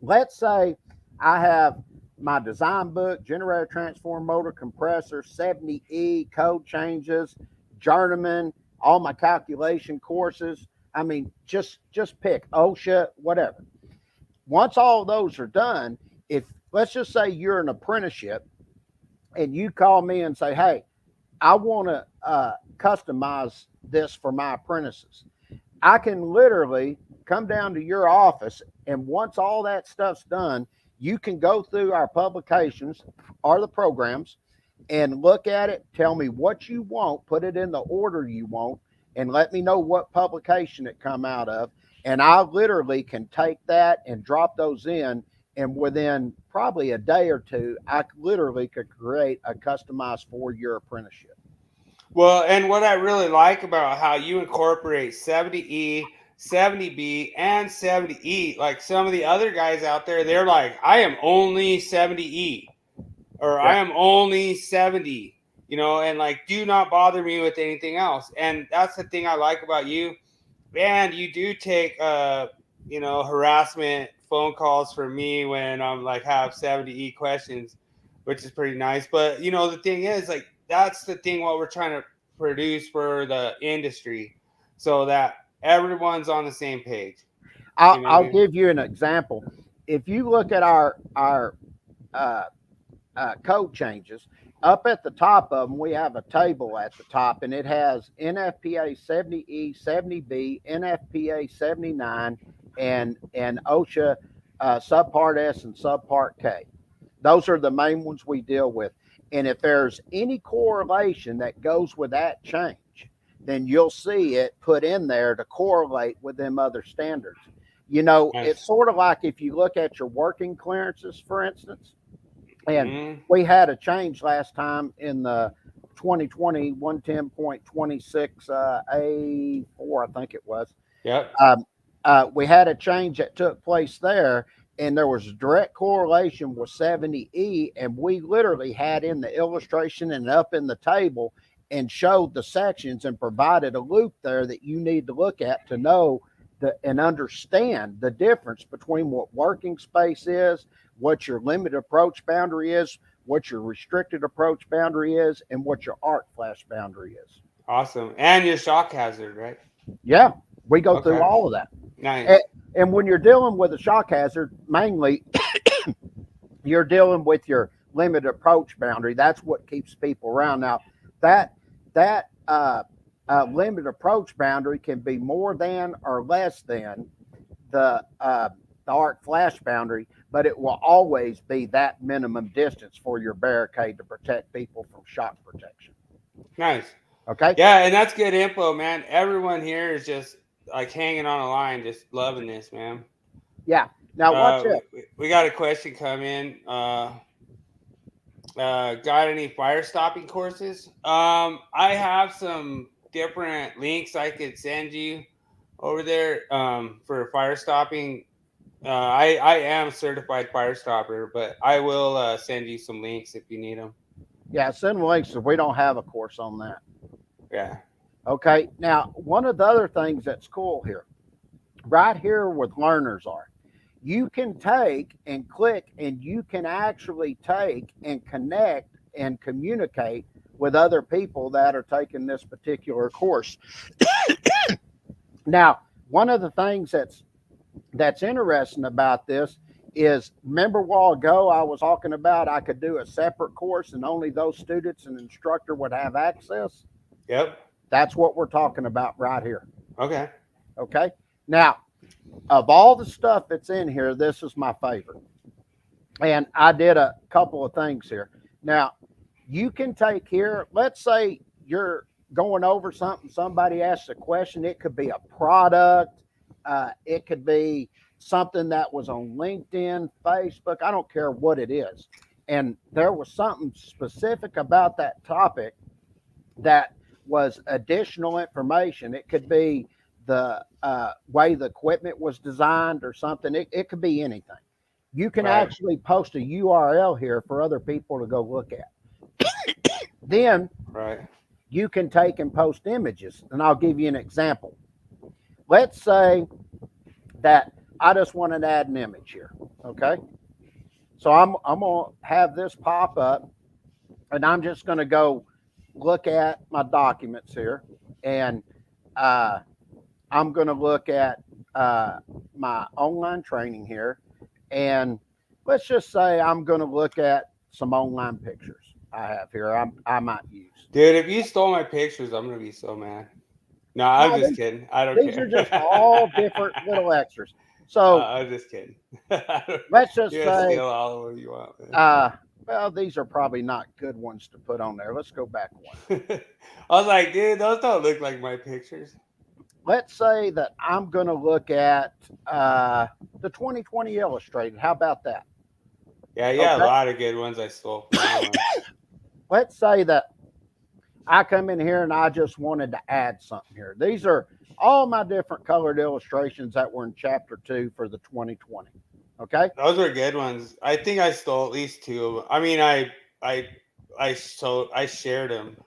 let's say I have my design book, generator, transformer, motor, compressor, 70E, code changes, journeyman, all my calculation courses. I mean, just pick OSHA, whatever. Once all those are done, if let's just say you're an apprenticeship and you call me and say, hey, I want to customize this for my apprentices, I can literally come down to your office, and once all that stuff's done, you can go through our publications or the programs and look at it, tell me what you want, put it in the order you want, and let me know what publication it come out of. And I literally can take that and drop those in, and within probably a day or two, I literally could create a customized for your apprenticeship. Well, and what I really like about how you incorporate 70E, 70B, and 70E, like some of the other guys out there, they're like, I am only 70E or I am only 70, and like, do not bother me with anything else. And that's the thing I like about you. And you do take, harassment phone calls from me when I'm like have 70E questions, which is pretty nice. But, the thing is, like, that's the thing what we're trying to produce for the industry so that everyone's on the same page. I'll give you an example. If you look at our code changes, up at the top of them, we have a table at the top, and it has NFPA 70E, 70B, NFPA 79, and OSHA subpart S and subpart K. Those are the main ones we deal with. And if there's any correlation that goes with that change, then you'll see it put in there to correlate with them other standards. Nice. It's sort of like if you look at your working clearances, for instance, and we had a change last time in the 2020 110.26 A4, I think it was. Yep. We had a change that took place there, and there was a direct correlation with 70E, and we literally had in the illustration and up in the table and showed the sections and provided a loop there that you need to look at to know and understand the difference between what working space is, what your limited approach boundary is, what your restricted approach boundary is, and what your arc flash boundary is. Awesome. And your shock hazard, right? Yeah, we go through all of that. Nice. And when you're dealing with a shock hazard, mainly you're dealing with your limited approach boundary. That's what keeps people around. Now, that limited approach boundary can be more than or less than the arc flash boundary, but it will always be that minimum distance for your barricade to protect people from shock protection. Nice. Okay. Yeah, and that's good info, man. Everyone here is just like hanging on a line, just loving this, man. Yeah. Now, watch it. We got a question come in. Got any fire stopping courses? I have some different links I could send you over there for fire stopping. I am a certified fire stopper, but I will send you some links if you need them. Yeah, send links if we don't have a course on that. Yeah. Okay. Now, one of the other things that's cool here, right here with learners are, you can take and click, and you can actually take and connect and communicate with other people that are taking this particular course. Now, one of the things that's interesting about this is, remember a while ago I was talking about I could do a separate course and only those students and instructor would have access? Yep. That's what we're talking about right here. Okay. Okay. Now, of all the stuff that's in here, this is my favorite. And I did a couple of things here. Now, you can take here, let's say you're going over something, somebody asks a question. It could be a product, it could be something that was on LinkedIn, Facebook, I don't care what it is. And there was something specific about that topic that was additional information. It could be the way the equipment was designed or something. It could be anything. You can actually post a URL here for other people to go look at. Then you can take and post images. And I'll give you an example. Let's say that I just want to add an image here. Okay. So I'm going to have this pop up, and I'm just going to go look at my documents here. And I'm going to look at my online training here. And let's just say I'm going to look at some online pictures I have here I might use. Dude, if you stole my pictures, I'm going to be so mad. No, I'm just kidding. I don't care. These are just all different little extras. So I'm just kidding. Let's just say steal all of them you want. Well, these are probably not good ones to put on there. Let's go back one. I was like, dude, those don't look like my pictures. Let's say that I'm going to look at the 2020 Illustrated. How about that? Yeah, a lot of good ones I stole from Let's say that I come in here and I just wanted to add something here. These are all my different colored illustrations that were in chapter 2 for the 2020. Okay. Those are good ones. I think I stole at least 2 of them. I mean, I shared them.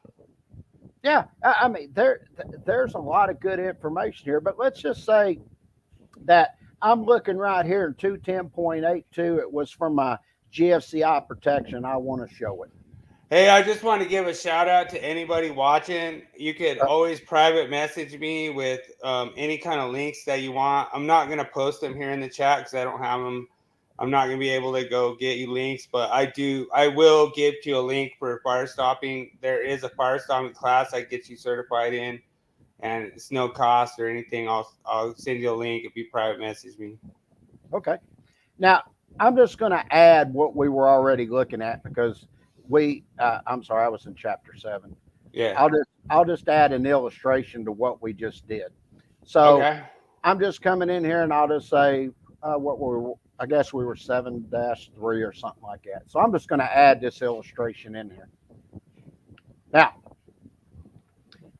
Yeah, I mean, there's a lot of good information here, but let's just say that I'm looking right here in 210.82. It was from my GFCI protection. I want to show it. Hey, I just want to give a shout out to anybody watching. You could always private message me with any kind of links that you want. I'm not going to post them here in the chat because I don't have them. I'm not going to be able to go get you links, but I will give you a link for fire stopping. There is a fire stopping class I get you certified in, and it's no cost or anything. I'll send you a link if you private message me. Okay. Now, I'm just going to add what we were already looking at because I'm sorry, I was in chapter 7. Yeah. I'll just add an illustration to what we just did. So I'm just coming in here and I'll just say I guess we were 7-3 or something like that. So I'm just going to add this illustration in here. Now,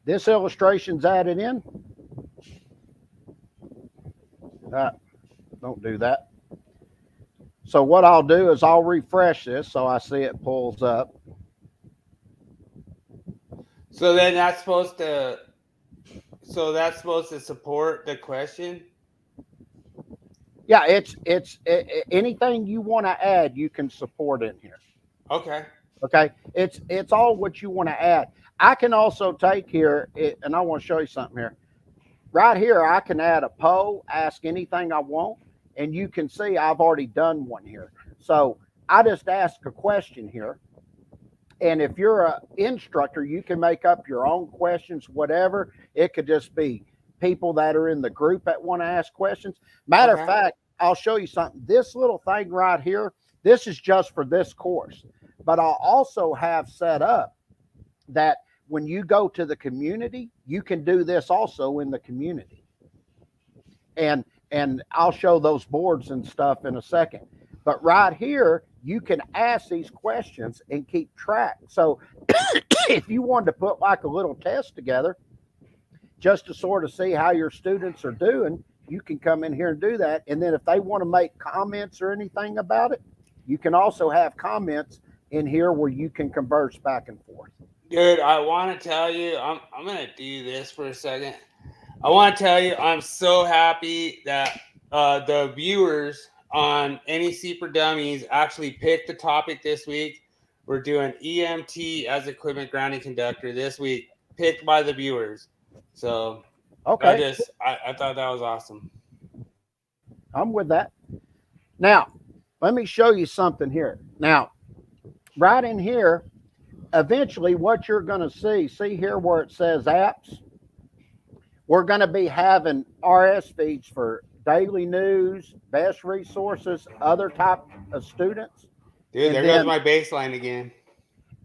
this illustration's added in. Don't do that. So what I'll do is I'll refresh this so I see it pulls up. So then that's supposed to support the question? Yeah, it's anything you want to add, you can support in here. Okay. It's all what you want to add. I can also take here, and I want to show you something here. Right here, I can add a poll, ask anything I want, and you can see I've already done one here. So I just ask a question here. And if you're an instructor, you can make up your own questions, whatever. It could just be people that are in the group that want to ask questions. Matter of fact, I'll show you something. This little thing right here, this is just for this course. But I'll also have set up that when you go to the community, you can do this also in the community. And I'll show those boards and stuff in a second. But right here, you can ask these questions and keep track. So if you wanted to put like a little test together, just to sort of see how your students are doing, you can come in here and do that. And then if they want to make comments or anything about it, you can also have comments in here where you can converse back and forth. Dude, I want to tell you, I'm going to do this for a second. I want to tell you, I'm so happy that the viewers on NEC for Dummies actually picked the topic this week. We're doing EMT as equipment grounding conductor this week, picked by the viewers. So I thought that was awesome. I'm with that. Now, let me show you something here. Now, right in here, eventually what you're going to see here where it says apps, we're going to be having RS feeds for daily news, best resources, other type of students. Dude, there goes my baseline again.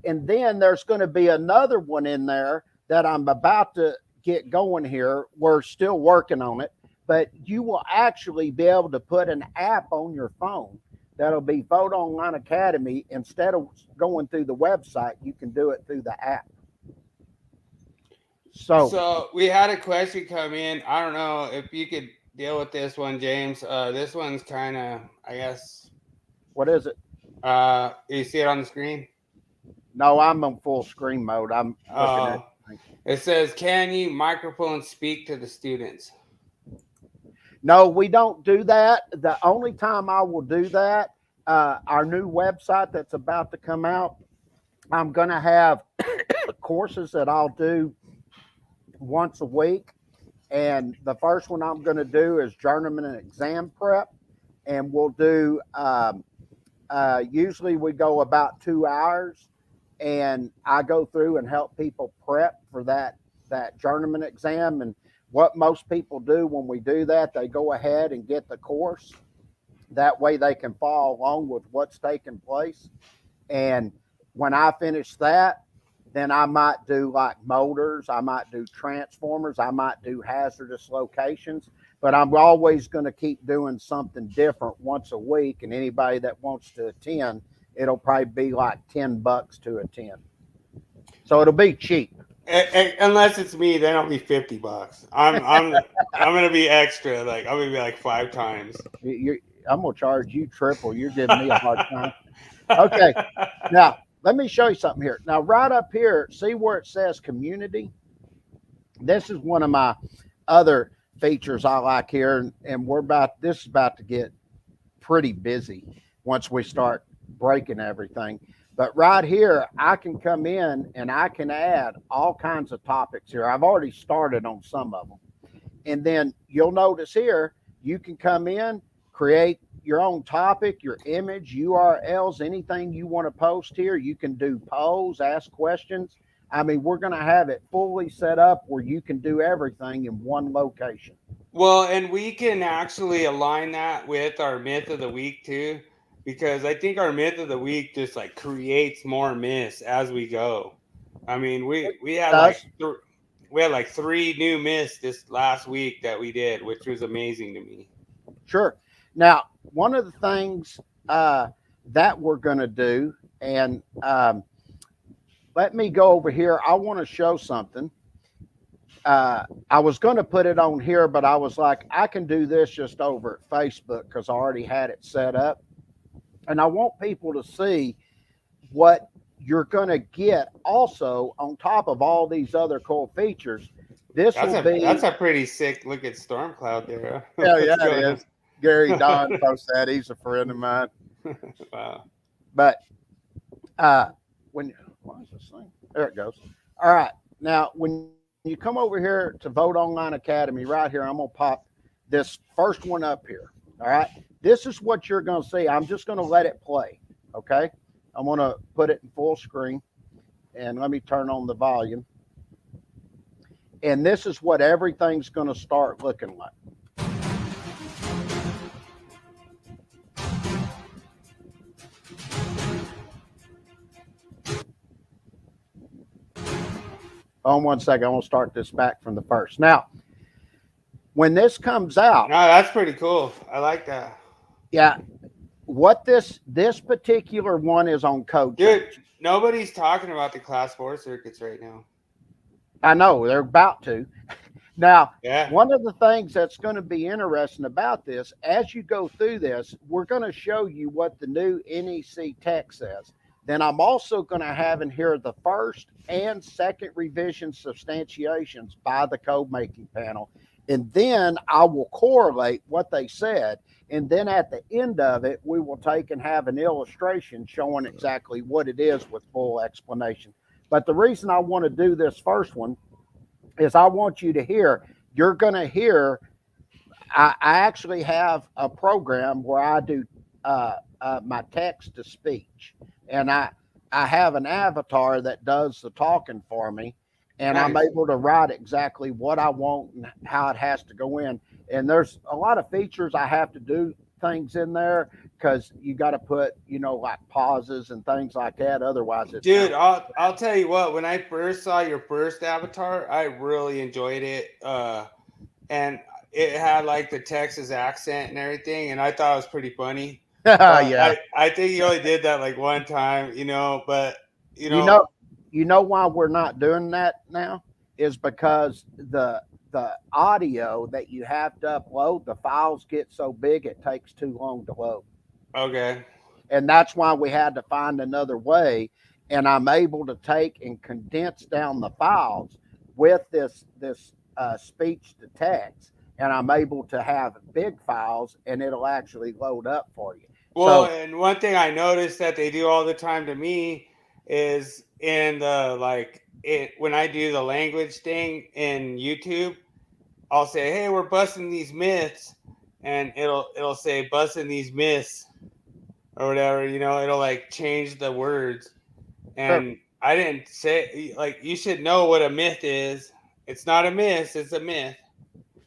And then there's going to be another one in there that I'm about to get going here. We're still working on it, but you will actually be able to put an app on your phone that'll be Vote Online Academy. Instead of going through the website, you can do it through the app. So we had a question come in. I don't know if you could deal with this one, James. This one's kind of, I guess. What is it? You see it on the screen? No, I'm on full screen mode. I'm looking at. It says, "Can you microphone speak to the students?" No, we don't do that. The only time I will do that, our new website that's about to come out, I'm going to have courses that I'll do once a week. And the first one I'm going to do is journeyman and exam prep. And we'll do, usually we go about 2 hours. And I go through and help people prep for that journeyman exam. And what most people do when we do that, they go ahead and get the course. That way they can follow along with what's taking place. And when I finish that, then I might do like motors, I might do transformers, I might do hazardous locations, but I'm always going to keep doing something different once a week. And anybody that wants to attend, it'll probably be like $10 to attend. So it'll be cheap. Unless it's me, then it'll be $50. I'm gonna be extra. Like I'm gonna be like 5 times. I'm gonna charge you triple. You're giving me a hard time. Okay, now let me show you something here. Now, right up here, see where it says community? This is one of my other features I like here, and this is about to get pretty busy once we start breaking everything. But right here, I can come in and I can add all kinds of topics here. I've already started on some of them. And then you'll notice here, you can come in, create your own topic, your image, URLs, anything you want to post here. You can do polls, ask questions. I mean, we're going to have it fully set up where you can do everything in one location. Well, and we can actually align that with our myth of the week too, because I think our myth of the week just like creates more myths as we go. I mean, we had like 3 new myths this last week that we did, which was amazing to me. Sure. Now, one of the things that we're going to do, and let me go over here. I want to show something. I was going to put it on here, but I was like, I can do this just over at Facebook because I already had it set up. And I want people to see what you're going to get also on top of all these other cool features. That's a pretty sick looking storm cloud there. Yeah, it is. Gary Don posts that. He's a friend of mine. Wow. But why is this thing? There it goes. All right. Now, when you come over here to Vote Online Academy, right here, I'm going to pop this first one up here. All right. This is what you're going to see. I'm just going to let it play. Okay. I'm going to put it in full screen. And let me turn on the volume. And this is what everything's going to start looking like. On 1 second, I'm going to start this back from the first. Now, when this comes out. No, that's pretty cool. I like that. Yeah. What this particular one is on code. Dude, nobody's talking about the class 4 circuits right now. I know, they're about to. Now, yeah. One of the things that's going to be interesting about this, as you go through this, we're going to show you what the new NEC tech says. Then I'm also going to have in here the first and second revision substantiations by the code making panel. And then I will correlate what they said. And then at the end of it, we will take and have an illustration showing exactly what it is with full explanation. But the reason I want to do this first one is I want you to hear, you're going to hear, I actually have a program where I do my text to speech. And I have an avatar that does the talking for me. And nice. I'm able to write exactly what I want and how it has to go in. And there's a lot of features I have to do things in there because you got to put, like pauses and things like that. Otherwise, it's Dude, I'll tell you what. When I first saw your first avatar, I really enjoyed it. And it had like the Texas accent and everything, and I thought it was pretty funny. yeah. I think you only did that like one time, but You know, why we're not doing that now is because the audio that you have to upload, the files get so big it takes too long to load. Okay. And that's why we had to find another way. And I'm able to take and condense down the files with this speech to text, and I'm able to have big files, and it'll actually load up for you. Well, and one thing I noticed that they do all the time to me is in the when I do the language thing in YouTube, I'll say, "Hey, we're busting these myths," and it'll say "busting these myths" or whatever. It'll like change the words. And I didn't say you should know what a myth is. It's not a myth; it's a myth.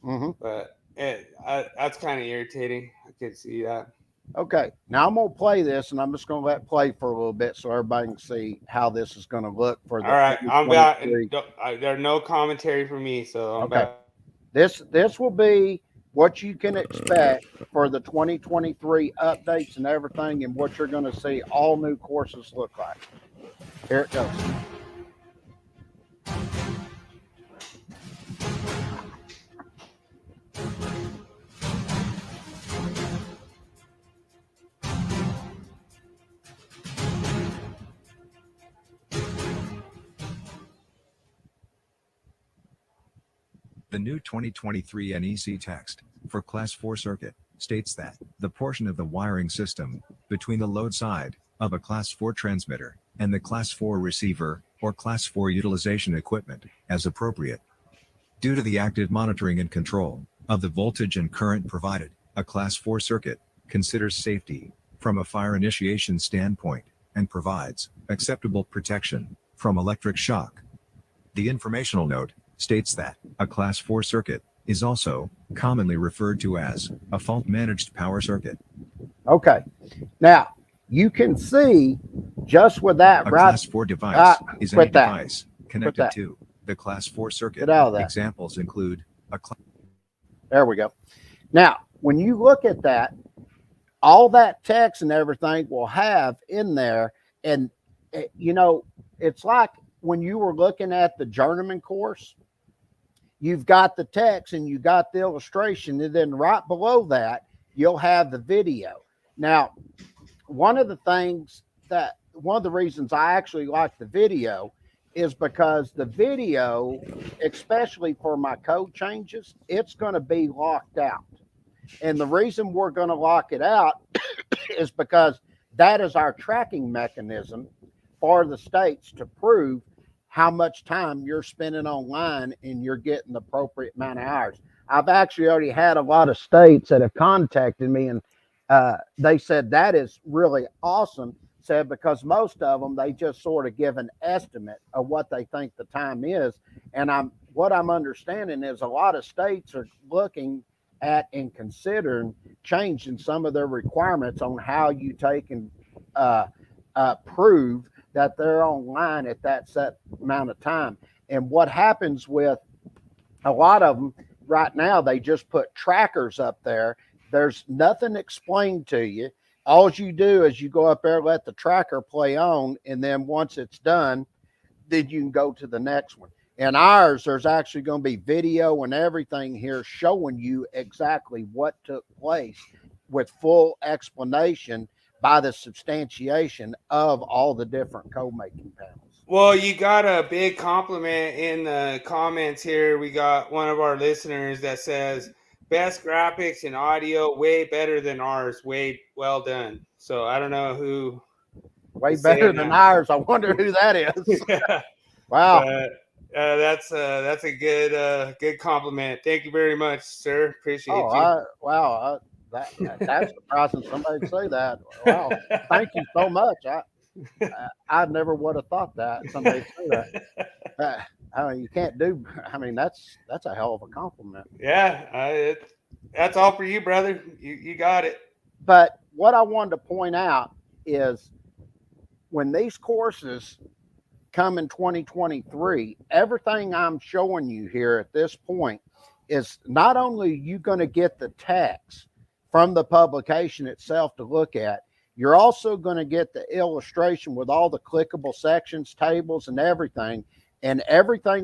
Mm-hmm. But that's kind of irritating. I could see that. Okay, now I'm gonna play this, and I'm just gonna let it play for a little bit so everybody can see how this is gonna look for the. All right, I'm back. There's no commentary for me, so I'm back. This will be what you can expect for the 2023 updates and everything, and what you're going to see all new courses look like. Here it goes. The new 2023 NEC text for Class 4 circuit states that the portion of the wiring system between the load side of a Class 4 transmitter and the Class 4 receiver or Class 4 utilization equipment, as appropriate. Due to the active monitoring and control of the voltage and current provided, a Class 4 circuit considers safety from a fire initiation standpoint and provides acceptable protection from electric shock. The informational note states that a Class 4 circuit is also commonly referred to as a fault-managed power circuit. Okay, now you can see just with that, a Class 4 device is any device connected to the Class 4 circuit. Examples include there we go. Now, when you look at that, all that text and everything will have in there, and it's like when you were looking at the journeyman course, you've got the text and you got the illustration, and then right below that, you'll have the video. Now, one of the reasons I actually like the video is because the video, especially for my code changes, it's going to be locked out. And the reason we're going to lock it out is because that is our tracking mechanism for the states to prove how much time you're spending online and you're getting the appropriate amount of hours. I've actually already had a lot of states that have contacted me, and they said that is really awesome, said because most of them, they just sort of give an estimate of what they think the time is. And what I'm understanding is a lot of states are looking at and considering changing some of their requirements on how you take and prove that they're online at that set amount of time. And what happens with a lot of them right now, they just put trackers up there. There's nothing explained to you. All you do is you go up there, let the tracker play on, and then once it's done, then you can go to the next one. And ours, there's actually going to be video and everything here showing you exactly what took place with full explanation by the substantiation of all the different code making panels. Well, you got a big compliment in the comments here. We got one of our listeners that says, best graphics and audio, way better than ours. Way well done. So I don't know who. Way better than ours. I wonder who that is. Yeah. Wow. That's a good compliment. Thank you very much, sir. Appreciate you. That's surprising somebody say that. Wow. Thank you so much. I never would have thought that somebody say that. I mean, you can't do. I mean, that's a hell of a compliment. Yeah, that's all for you, brother. You got it. But what I wanted to point out is when these courses come in 2023, everything I'm showing you here at this point is not only you going to get the text from the publication itself to look at, you're also going to get the illustration with all the clickable sections, tables, and everything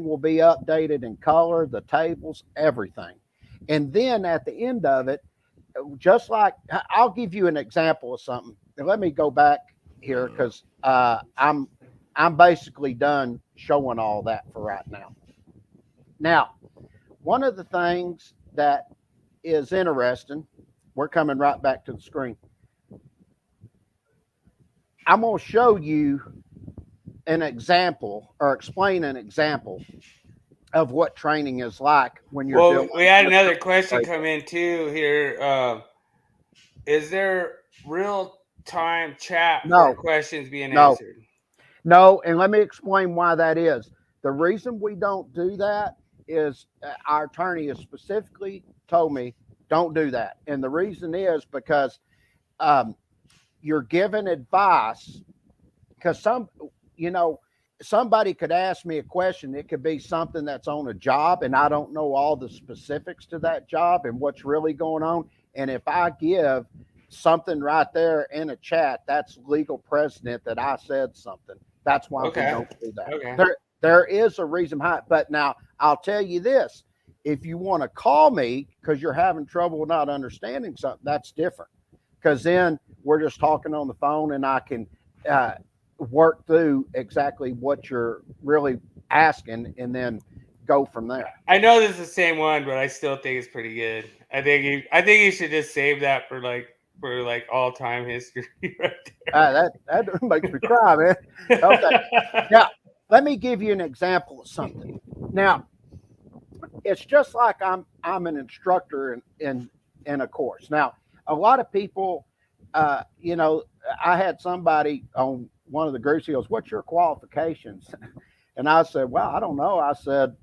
will be updated in color, the tables, everything. And then at the end of it, just like, I'll give you an example of something. And let me go back here because I'm basically done showing all that for right now. Now, one of the things that is interesting, we're coming right back to the screen. I'm going to show you an example or explain an example of what training is like when you're Well, doing. we had another question come in too here. Is there real time chat for questions being answered? No, and let me explain why that is. The reason we don't do that is our attorney has specifically told me don't do that. And the reason is because you're giving advice, because somebody could ask me a question. It could be something that's on a job and I don't know all the specifics to that job and what's really going on. And if I give something right there in a chat, that's legal precedent that I said something. That's why we don't do that. Okay. There is a reason behind it. But now I'll tell you this, if you want to call me because you're having trouble not understanding something, that's different. Because then we're just talking on the phone and I can work through exactly what you're really asking and then go from there. I know this is the same one, but I still think it's pretty good. I think you should just save that for all time history right there. That makes me cry, man. Okay. Now, let me give you an example of something. Now, it's just like I'm an instructor in a course. Now, a lot of people, I had somebody on one of the groups, he goes, "What's your qualifications?" And I said, "Well, I don't know." I said,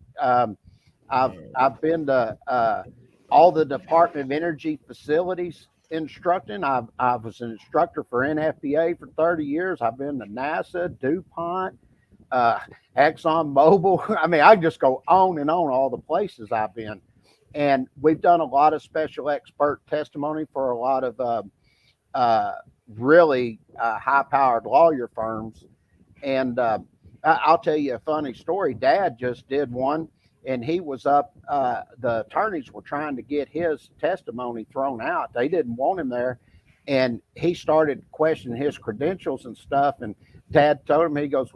I've been to all the Department of Energy facilities instructing. I was an instructor for NFPA for 30 years. I've been to NASA, DuPont, Exxon Mobil. I mean, I just go on and on all the places I've been. And we've done a lot of special expert testimony for a lot of really high-powered lawyer firms. And I'll tell you a funny story. Dad just did one, and he was up. The attorneys were trying to get his testimony thrown out. They didn't want him there. And he started questioning his credentials and stuff. And Dad told him, he goes,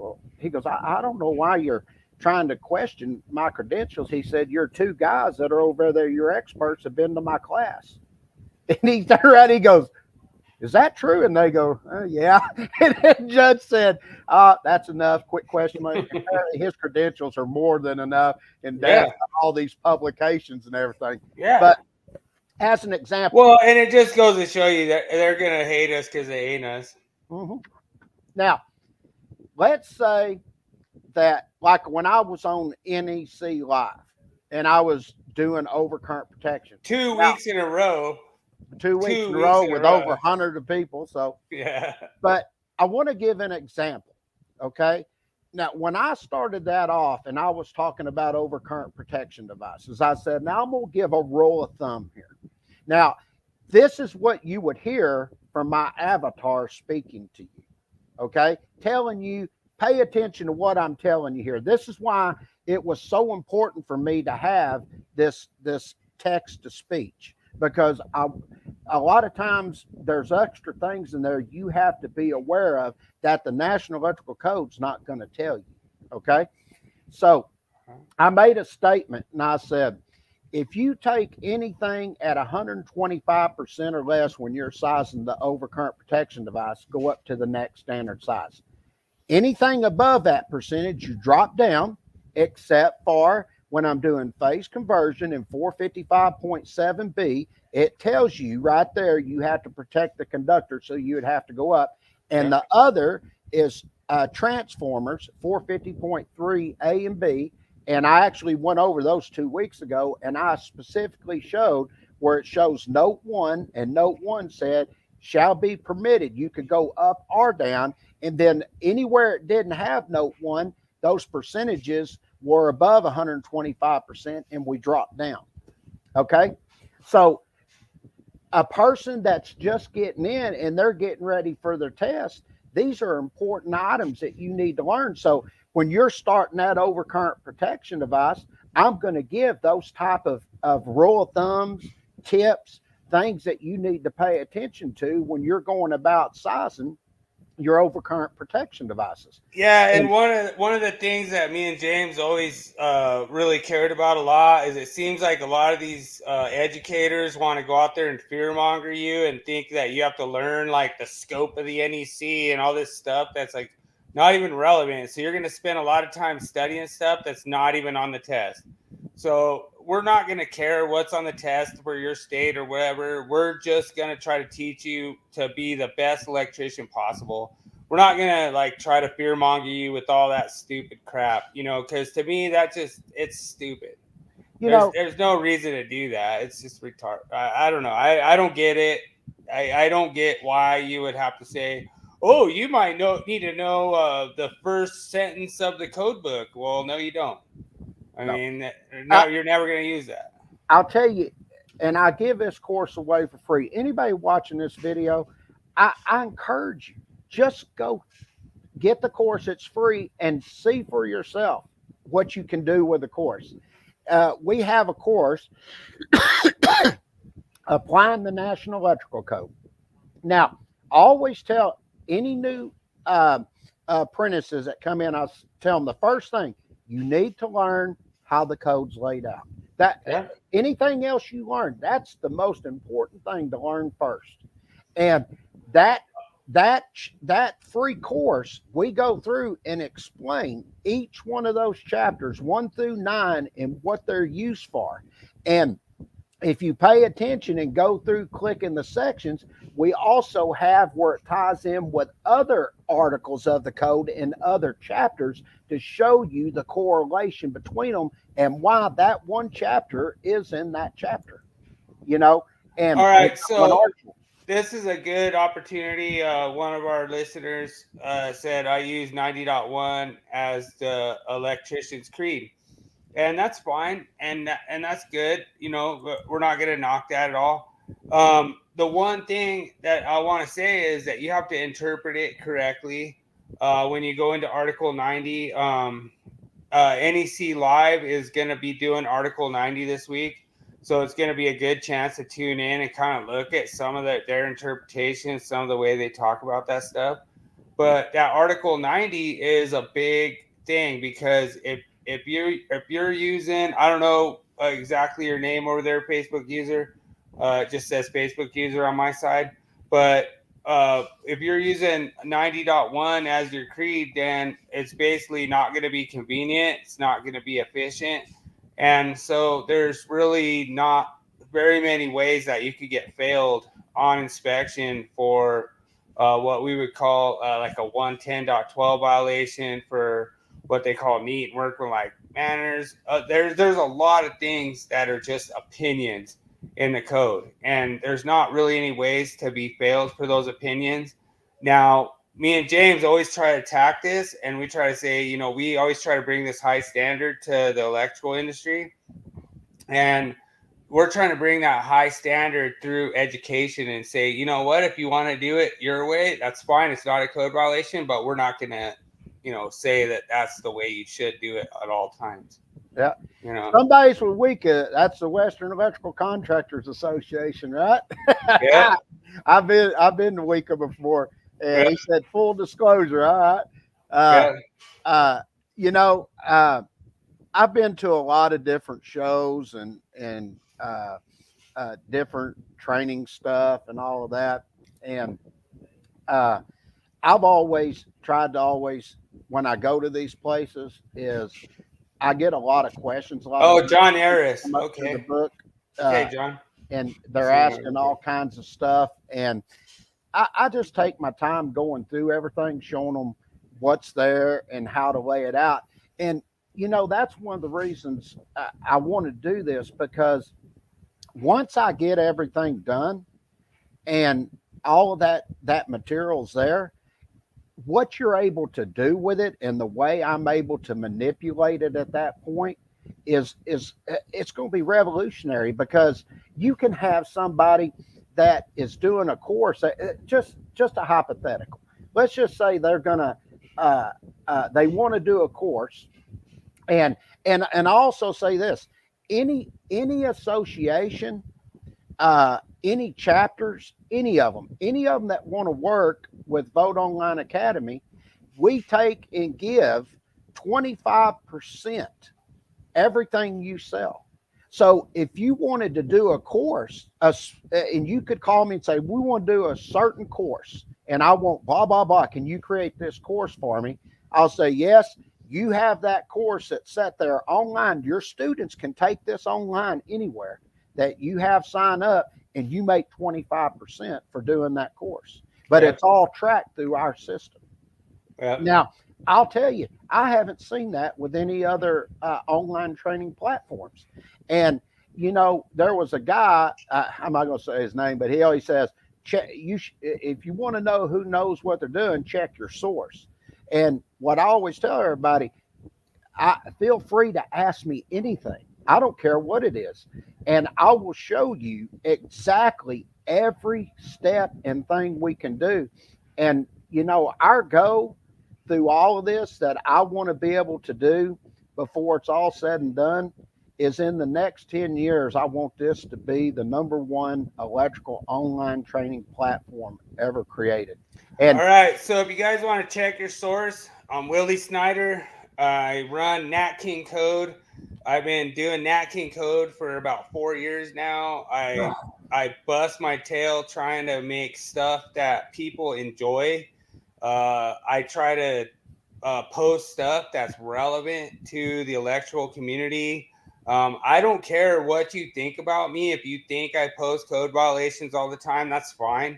I don't know why you're trying to question my credentials. He said, "You're two guys that are over there. You're experts, have been to my class." And he turned around, he goes, "Is that true?" And they go, "Yeah." And the judge said, "That's enough. Quick question." Apparently his credentials are more than enough. And Dad got all these publications and everything. Yeah. But as an example. Well, and it just goes to show you that they're going to hate us because they hate us. Mm-hmm. Now, let's say that, like when I was on NEC Live and I was doing overcurrent protection. 2 weeks in a row. 2 weeks in a row with over 100 of people. So, yeah. But I want to give an example. Okay. Now, when I started that off and I was talking about overcurrent protection devices, I said, now I'm going to give a rule of thumb here. Now, this is what you would hear from my avatar speaking to you. Okay. Telling you, pay attention to what I'm telling you here. This is why it was so important for me to have this text to speech, because a lot of times there's extra things in there you have to be aware of that the National Electrical Code's not going to tell you. Okay. So I made a statement and I said, if you take anything at 125% or less when you're sizing the overcurrent protection device, go up to the next standard size. Anything above that percentage, you drop down, except for when I'm doing phase conversion in 455.7B, it tells you right there you have to protect the conductor, so you would have to go up. And the other is transformers, 450.3 A and B. And I actually went over those 2 weeks ago, and I specifically showed where it shows note 1, and note 1 said, shall be permitted. You could go up or down, and then anywhere it didn't have note 1, those percentages were above 125%, and we dropped down. Okay, so a person that's just getting in and they're getting ready for their test, these are important items that you need to learn. So when you're starting that overcurrent protection device, I'm going to give those type of rule of thumbs, tips, things that you need to pay attention to when you're going about sizing your overcurrent protection devices. Yeah, and one of the things that me and James always really cared about a lot is it seems like a lot of these educators want to go out there and fearmonger you and think that you have to learn like the scope of the NEC and all this stuff that's like not even relevant. So you're going to spend a lot of time studying stuff that's not even on the test. So we're not going to care what's on the test for your state or whatever. We're just going to try to teach you to be the best electrician possible. We're not going to like try to fearmonger you with all that stupid crap, you know, because to me, it's stupid. There's no reason to do that. It's just retarded. I don't know. I don't get it. I don't get why you would have to say, oh, you might need to know the first sentence of the code book. Well, no, you don't. I mean, you're never going to use that. I'll tell you, and I give this course away for free. Anybody watching this video, I encourage you, just go get the course. It's free and see for yourself what you can do with the course. We have a course, Applying the National Electrical Code. Now, I always tell any new apprentices that come in, I tell them the first thing, you need to learn how the code's laid out. Anything else you learn, that's the most important thing to learn first. And that free course, we go through and explain each one of those chapters 1 through 9 and what they're used for. And if you pay attention and go through clicking the sections, we also have where it ties in with other articles of the code and other chapters to show you the correlation between them and why that one chapter is in that chapter, you know. And all right, so this is a good opportunity. One of our listeners said I use 90.1 as the electrician's creed. And that's fine, and that's good. You know, we're not going to knock that at all. The one thing that I want to say is that you have to interpret it correctly. When you go into Article 90, NEC Live is going to be doing Article 90 this week. So it's going to be a good chance to tune in and kind of look at some of their interpretations, some of the way they talk about that stuff. But that Article 90 is a big thing because if you're using, I don't know exactly your name over there, Facebook user, it just says Facebook user on my side. But if you're using 90.1 as your creed, then it's basically not going to be convenient. It's not going to be efficient. And so there's really not very many ways that you could get failed on inspection for what we would call like a 110.12 violation for what they call neat and workmanlike manners. There's a lot of things that are just opinions in the code, and there's not really any ways to be failed for those opinions. Now, me and James always try to attack this, and we try to say, you know, we always try to bring this high standard to the electrical industry, and we're trying to bring that high standard through education and say, you know what, if you want to do it your way, that's fine. It's not a code violation, but we're not going to, you know, say that that's the way you should do it at all times. Yeah. You know, some days with WECA, that's the Western Electrical Contractors Association, right? Yeah. I've been to WECA before, and he said full disclosure. All right. You know, I've been to a lot of different shows and different training stuff and all of that, and I've always tried to when I go to these places is I get a lot of questions. John Harris. Okay. The book. Okay, John. And they're asking all kinds of stuff. And I just take my time going through everything, showing them what's there and how to lay it out. And, you know, that's one of the reasons I want to do this, because once I get everything done and all of that material's there. What you're able to do with it and the way I'm able to manipulate it at that point is it's going to be revolutionary, because you can have somebody that is doing a course, just a hypothetical. Let's just say they're going to they want to do a course, and I also say this: any association, any chapters, any of them that want to work with Vote Online Academy, we take and give 25% everything you sell. So if you wanted to do a course, and you could call me and say, we want to do a certain course and I want blah, blah, blah. Can you create this course for me? I'll say, yes, you have that course that's set there online. Your students can take this online anywhere that you have sign up, and you make 25% for doing that course. But it's all tracked through our system. Now, I'll tell you, I haven't seen that with any other online training platforms. And, you know, there was a guy, I'm not going to say his name, but he always says, if you want to know who knows what they're doing, check your source. And what I always tell everybody, feel free to ask me anything. I don't care what it is. And I will show you exactly every step and thing we can do. And, you know, our goal through all of this that I want to be able to do before it's all said and done is, in the next 10 years, I want this to be the #1 electrical online training platform ever created. And all right, so if you guys want to check your source, I'm Willie Snyder. I run Nat King Code. I've been doing Nat King Code for about 4 years now. I bust my tail trying to make stuff that people enjoy. I try to post stuff that's relevant to the electrical community. I don't care what you think about me. If you think I post code violations all the time, that's fine.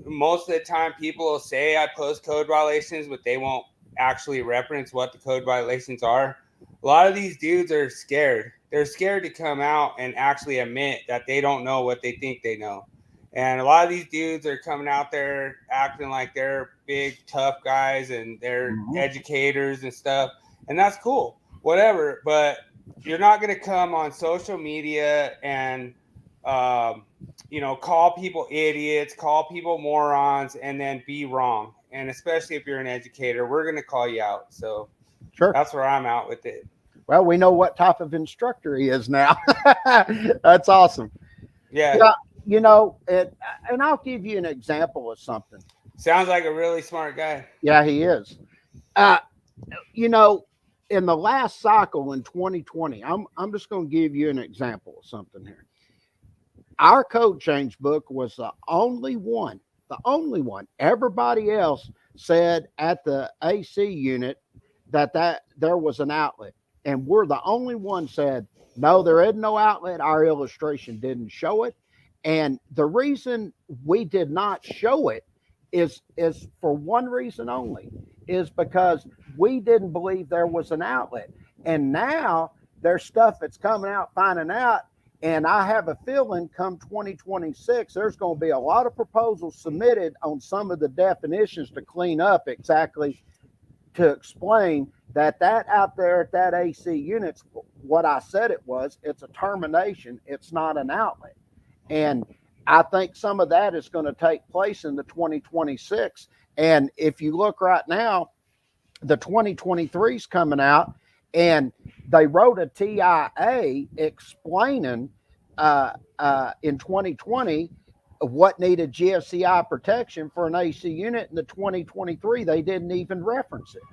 Most of the time, people will say I post code violations, but they won't actually reference what the code violations are. A lot of these dudes are scared. They're scared to come out and actually admit that they don't know what they think they know. And a lot of these dudes are coming out there acting like they're big, tough guys and they're educators and stuff. And that's cool, whatever. But you're not going to come on social media and, you know, call people idiots, call people morons, and then be wrong. And especially if you're an educator, we're going to call you out. So sure, that's where I'm at with it. Well, we know what type of instructor he is now. That's awesome. Yeah. You know, and I'll give you an example of something. Sounds like a really smart guy. Yeah, he is. You know, in the last cycle in 2020, I'm just going to give you an example of something here. Our code change book was the only one. Everybody else said at the AC unit that there was an outlet. And we're the only one said, no, there is no outlet. Our illustration didn't show it. And the reason we did not show it is for one reason only, is because we didn't believe there was an outlet. And now there's stuff that's coming out, finding out. And I have a feeling come 2026, there's going to be a lot of proposals submitted on some of the definitions to clean up exactly, to explain that out there at that AC unit's what I said it was. It's a termination. It's not an outlet. And I think some of that is going to take place in the 2026. And if you look right now, the 2023 is coming out, and they wrote a TIA explaining in 2020 what needed GFCI protection for an AC unit. In the 2023, they didn't even reference it.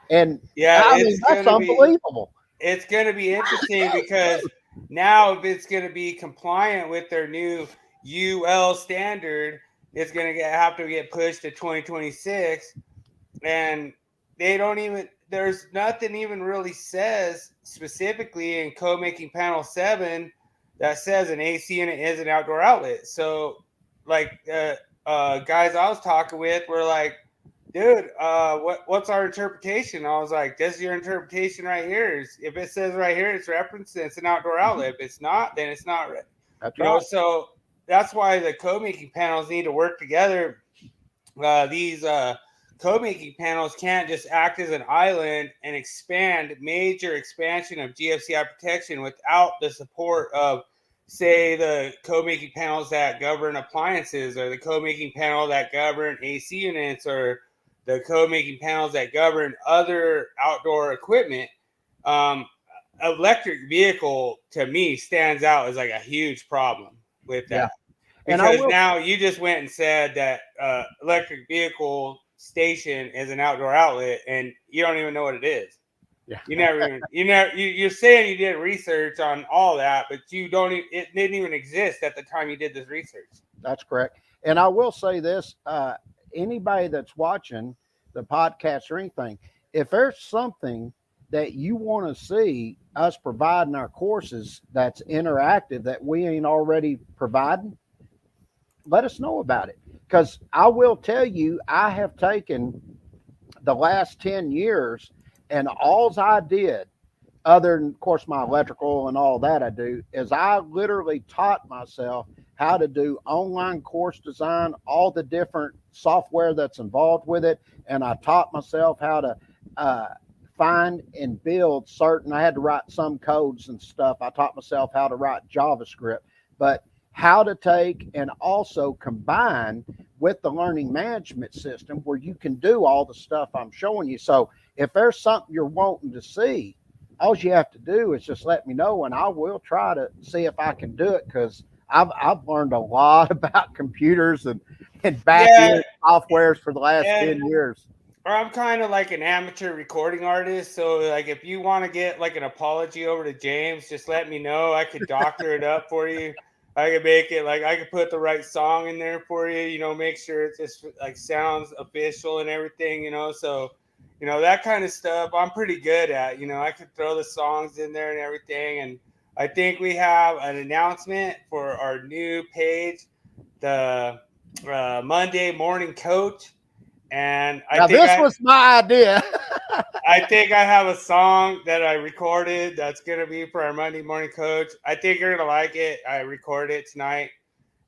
And yeah, I mean, that's unbelievable. It's going to be interesting because now if it's going to be compliant with their new UL standard, it's going to have to get pushed to 2026. And they don't even, there's nothing even really says specifically in Code Making Panel 7 that says an AC unit is an outdoor outlet. So like guys I was talking with were like, dude, what's our interpretation? I was like, this is your interpretation right here. If it says right here, it's referenced, it's an outdoor outlet. If it's not, then it's not. That's right. right. So that's why the code making panels need to work together. These code making panels can't just act as an island and expand major expansion of GFCI protection without the support of, say, the code making panels that govern appliances, or the code making panel that govern AC units, or the code making panels that govern other outdoor equipment. Electric vehicle to me stands out as like a huge problem with that. And Because now you just went and said that electric vehicle station is an outdoor outlet, and you don't even know what it is. Yeah. You're saying you did research on all that, but you don't. It didn't even exist at the time you did this research. That's correct. And I will say this: anybody that's watching the podcast or anything, if there's something that you want to see us providing our courses that's interactive that we ain't already providing, let us know about it. Because I will tell you, I have taken the last 10 years, and all I did, other than, of course, my electrical and all that I do, is I literally taught myself how to do online course design, all the different software that's involved with it. And I taught myself how to find and build certain, I had to write some codes and stuff. I taught myself how to write JavaScript, but how to take and also combine with the learning management system where you can do all the stuff I'm showing you. So if there's something you're wanting to see, all you have to do is just let me know, and I will try to see if I can do it, because I've learned a lot about computers and back-end softwares for the last 10 years. Or I'm kind of like an amateur recording artist. So like if you want to get like an apology over to James, just let me know. I could doctor it up for you. I could make it like, I could put the right song in there for you, make sure it just like sounds official and everything, so, that kind of stuff I'm pretty good at. I could throw the songs in there and everything. And I think we have an announcement for our new page, the Monday Morning Coach. And this was my idea. I think I have a song that I recorded that's going to be for our Monday Morning Coach. I think you're going to like it. I recorded it tonight.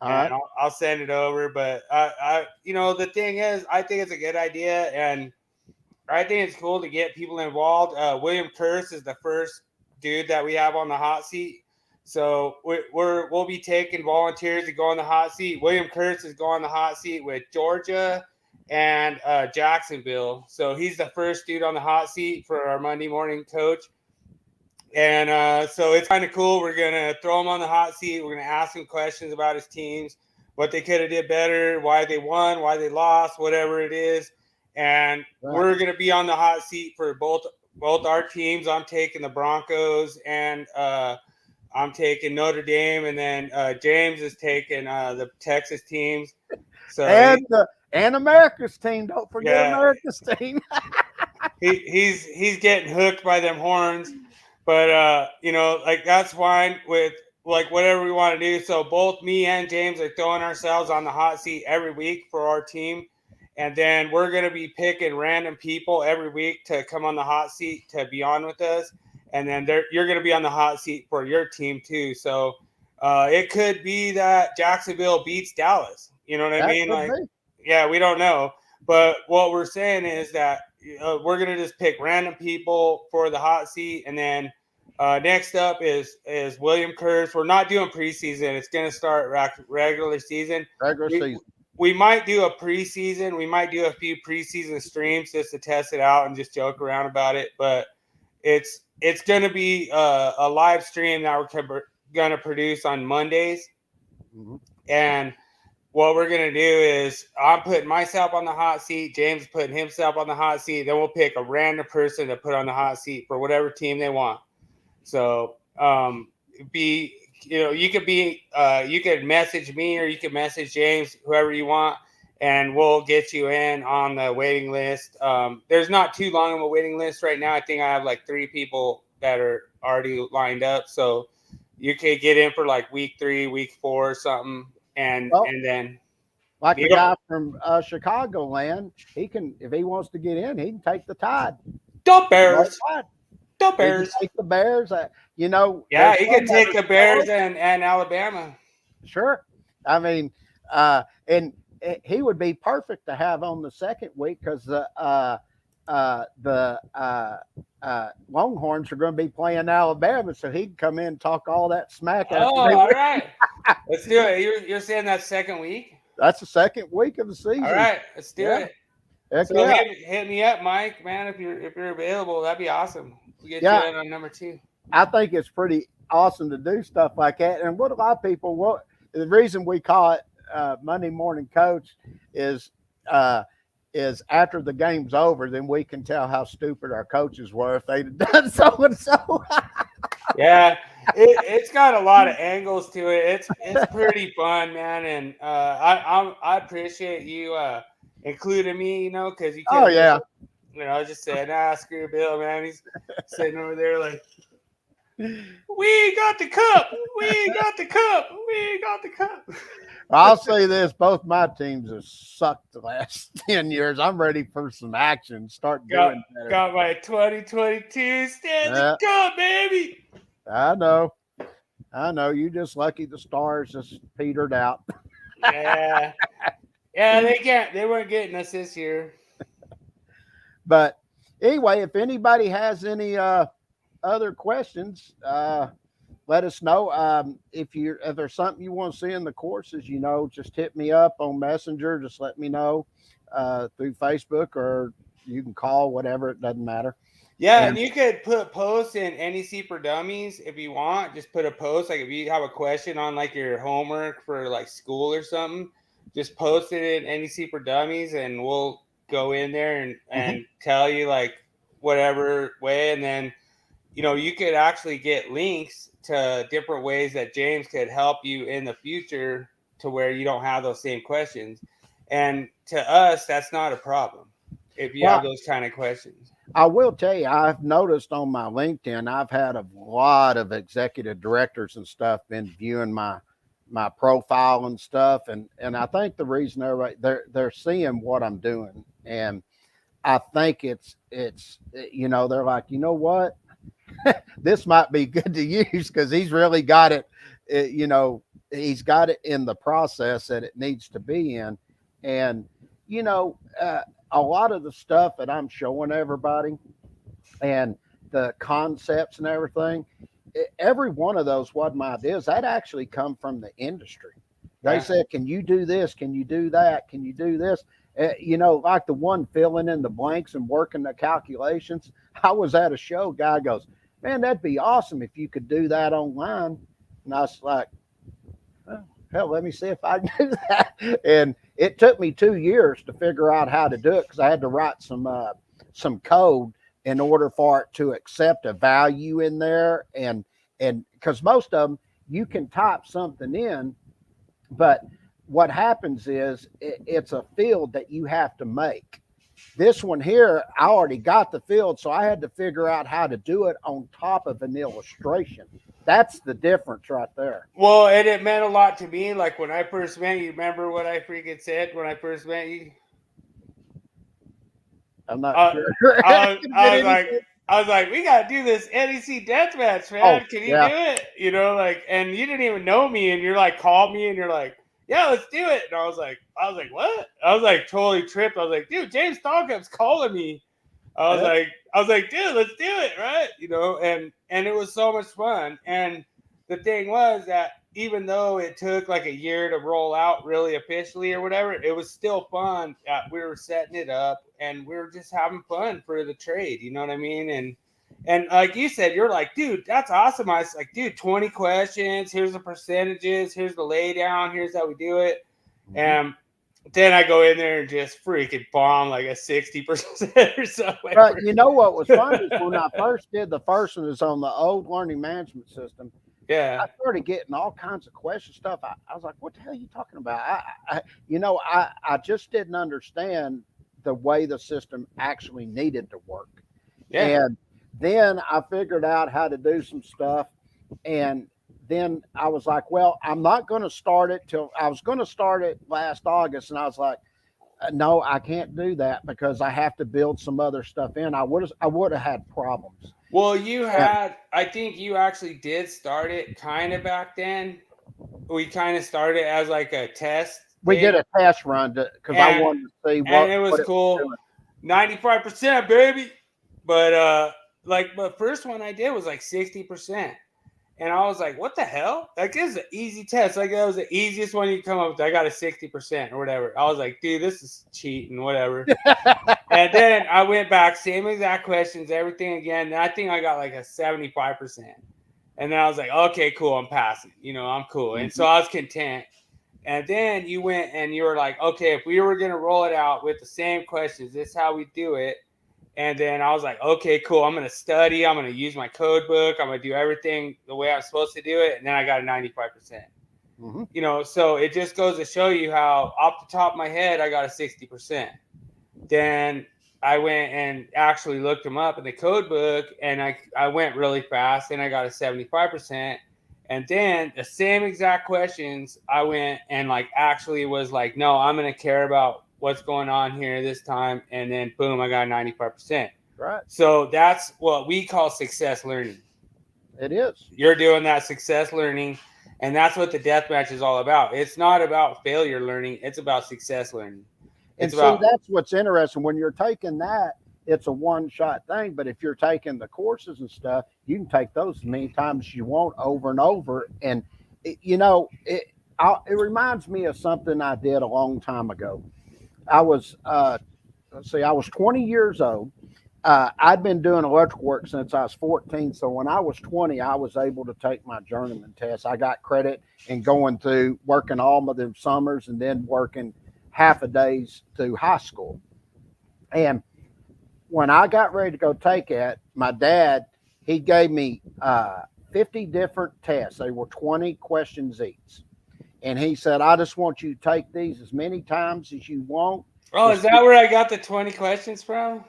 All right. I'll send it over. But, the thing is, I think it's a good idea. And I think it's cool to get people involved. William Curse is the first dude that we have on the hot seat. So we'll be taking volunteers to go on the hot seat. William Curse is going on the hot seat with Georgia and Jacksonville. So he's the first dude on the hot seat for our Monday Morning Coach. And so it's kind of cool. We're going to throw him on the hot seat. We're going to ask him questions about his teams, what they could have did better, why they won, why they lost, whatever it is. And we're going to be on the hot seat for both our teams. I'm taking the Broncos, and I'm taking Notre Dame, and then James is taking the Texas teams. So and America's team. Don't forget America's team. he's getting hooked by them horns, but like that's fine with like whatever we want to do. So both me and James are throwing ourselves on the hot seat every week for our team, and then we're gonna be picking random people every week to come on the hot seat to be on with us, and then you're gonna be on the hot seat for your team too. So it could be that Jacksonville beats Dallas. You know what I mean? Like. Yeah, we don't know. But what we're saying is that we're going to just pick random people for the hot seat. And then next up is William Curse. We're not doing preseason. It's going to start regular season. We might do a preseason. We might do a few preseason streams just to test it out and just joke around about it. But it's going to be a live stream that we're going to produce on Mondays. Mm-hmm. And what we're going to do is I'm putting myself on the hot seat. James putting himself on the hot seat. Then we'll pick a random person to put on the hot seat for whatever team they want. So you could message me, or you could message James, whoever you want, and we'll get you in on the waiting list. There's not too long of a waiting list right now. I think I have like 3 people that are already lined up. So you could get in for like week 3, week 4 or something. And then like the guy from Chicagoland, he can, if he wants to get in, he can take the Tide. Don't Bears. Don't Bears. Take the Bears. Yeah, he can take the Bears and Alabama. Sure. I mean, and he would be perfect to have on the second week because the Longhorns are going to be playing Alabama, so he can come in and talk all that smack after Oh, they all win. right. Let's do it. You're saying that second week? That's the second week of the season. All right, let's do Yeah. it. Heck So yeah. hit me up, Mike, man, if you're available. That'd be awesome. We'll get Yeah. you in on number 2. I think it's pretty awesome to do stuff like that. And what a lot of people, the reason we call it Monday Morning Coach is after the game's over, then we can tell how stupid our coaches were if they'd done so and so. Yeah, it's got a lot of angles to it. It's pretty fun, man, and I appreciate you including me, because you Oh yeah. Just saying, screw Bill, man. He's sitting over there like, we got the cup, we got the cup, we got the cup. I'll say this: both my teams have sucked the last 10 years. I'm ready for some action. Start doing better. Got my 2022 Stanley Cup, baby. I know. You just lucky the Stars just petered out. Yeah, they weren't getting us this year. But anyway, if anybody has any other questions, let us know. If there's something you want to see in the courses, just hit me up on Messenger. Just let me know through Facebook, or you can call, whatever. It doesn't matter. Yeah, and you could put posts in NEC for Dummies if you want. Just put a post, like if you have a question on like your homework for like school or something, just post it in NEC for Dummies, and we'll go in there and tell you like whatever way, and then you could actually get links to different ways that James could help you in the future to where you don't have those same questions. And to us, that's not a problem if you have those kind of questions. I will tell you, I've noticed on my LinkedIn, I've had a lot of executive directors and stuff been viewing my profile and stuff. And I think the reason they're seeing what I'm doing. And I think it's they're like, you know what? This might be good to use because he's really got it, he's got it in the process that it needs to be in. And, a lot of the stuff that I'm showing everybody and the concepts and everything, every one of those wasn't my ideas. That actually come from the industry. They said, can you do this? Can you do that? Can you do this? Like the one filling in the blanks and working the calculations. I was at a show, guy goes, man, that'd be awesome if you could do that online. And I was like, well, hell, let me see if I can do that. And it took me 2 years to figure out how to do it because I had to write some code in order for it to accept a value in there. And because most of them, you can type something in, but what happens is it's a field that you have to make. This one here, I already got the field, so I had to figure out how to do it on top of an illustration. That's the difference right there. Well, and it meant a lot to me. Like when I first met you, remember what I freaking said when I first met you? I'm not sure. I was like, we gotta do this NEC deathmatch, man. Can you do it? And you didn't even know me, and you're like, called me, and you're like, yeah, let's do it. And I was like, what? I was like totally tripped. I was like, dude, James Stockup's calling me. I was like, dude, let's do it, right? And it was so much fun. And the thing was that even though it took like a year to roll out really officially or whatever, it was still fun. We were setting it up and we were just having fun for the trade. You know what I mean? And like you said, you're like, dude, that's awesome. I was like, dude, 20 questions. Here's the percentages. Here's the laydown. Here's how we do it. And then I go in there and just freaking bomb like a 60% or something. But you know what was fun is when I first did the first one is on the old learning management system. Yeah. I started getting all kinds of question stuff. I was like, what the hell are you talking about? I just didn't understand the way the system actually needed to work. Yeah. And then I figured out how to do some stuff. And then I was like, well, I'm not going to start it till I was going to start it last August. And I was like, no, I can't do that because I have to build some other stuff in. I would have had problems. Well, I think you actually did start it kind of back then. we kind of started as like a test. We thing, did a test run because I and wanted to see and it what was it was cool. doing. 95%, baby. But like the first one I did was like 60%. And I was like, what the hell? Like, this is an easy test. Like, that was the easiest one you come up with. I got a 60% or whatever. I was like, dude, this is cheating, whatever. And then I went back, same exact questions, everything again. And I think I got like a 75%. And then I was like, okay, cool, I'm passing. You know, I'm cool. And so I was content. And then you went and you were like, okay, if we were going to roll it out with the same questions, this is how we do it. And then I was like, okay, cool. I'm going to study. I'm going to use my code book. I'm going to do everything the way I'm supposed to do it. And then I got a 95%. Mhm. You know, so it just goes to show you how off the top of my head, I got a 60%. Then I went and actually looked them up in the code book, and I went really fast and I got a 75%. And then the same exact questions, I went and like actually was like, no, I'm going to care about what's going on here this time. And then boom, I got 95%. Right. So that's what we call success learning. It is. You're doing that success learning. And that's what the deathmatch is all about. It's not about failure learning. It's about success learning. And It's see, about, that's what's interesting. When you're taking that, it's a one-shot thing. But if you're taking the courses and stuff, you can take those as many times as you want over and over. And, it reminds me of something I did a long time ago. I was, I was 20 years old. I'd been doing electrical work since I was 14. So when I was 20, I was able to take my journeyman test. I got credit in going through working all of them summers and then working half a days through high school. And when I got ready to go take it, my dad, he gave me 50 different tests. They were 20 questions each. And he said, I just want you to take these as many times as you want. oh, is that where I got the 20 questions from?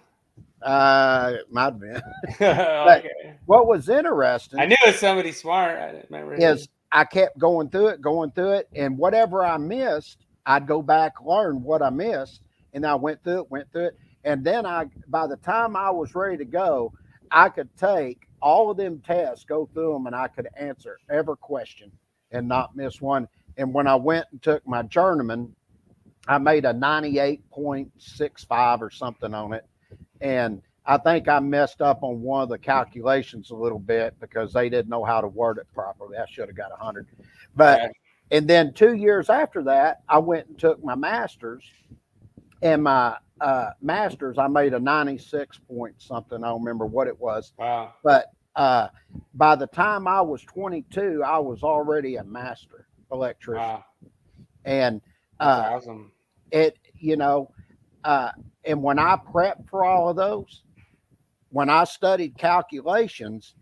Might have been. Okay. What was interesting, I knew it was somebody smart. I didn't remember. is I kept going through it, and whatever I missed, I'd go back, learn what I missed, and I went through it, and then by the time I was ready to go, I could take all of them tests, go through them, and I could answer every question and not miss one. And when I went and took my journeyman, I made a 98.65 or something on it, and I think I messed up on one of the calculations a little bit because they didn't know how to word it properly. I should have got 100. But Yeah. And then 2 years after that, I went and took my master's, and my master's I made a 96 point something. I don't remember what it was, Wow. but by the time I was 22, I was already a master electrician, Wow. and That's awesome. it and when I prepped for all of those, when I studied calculations,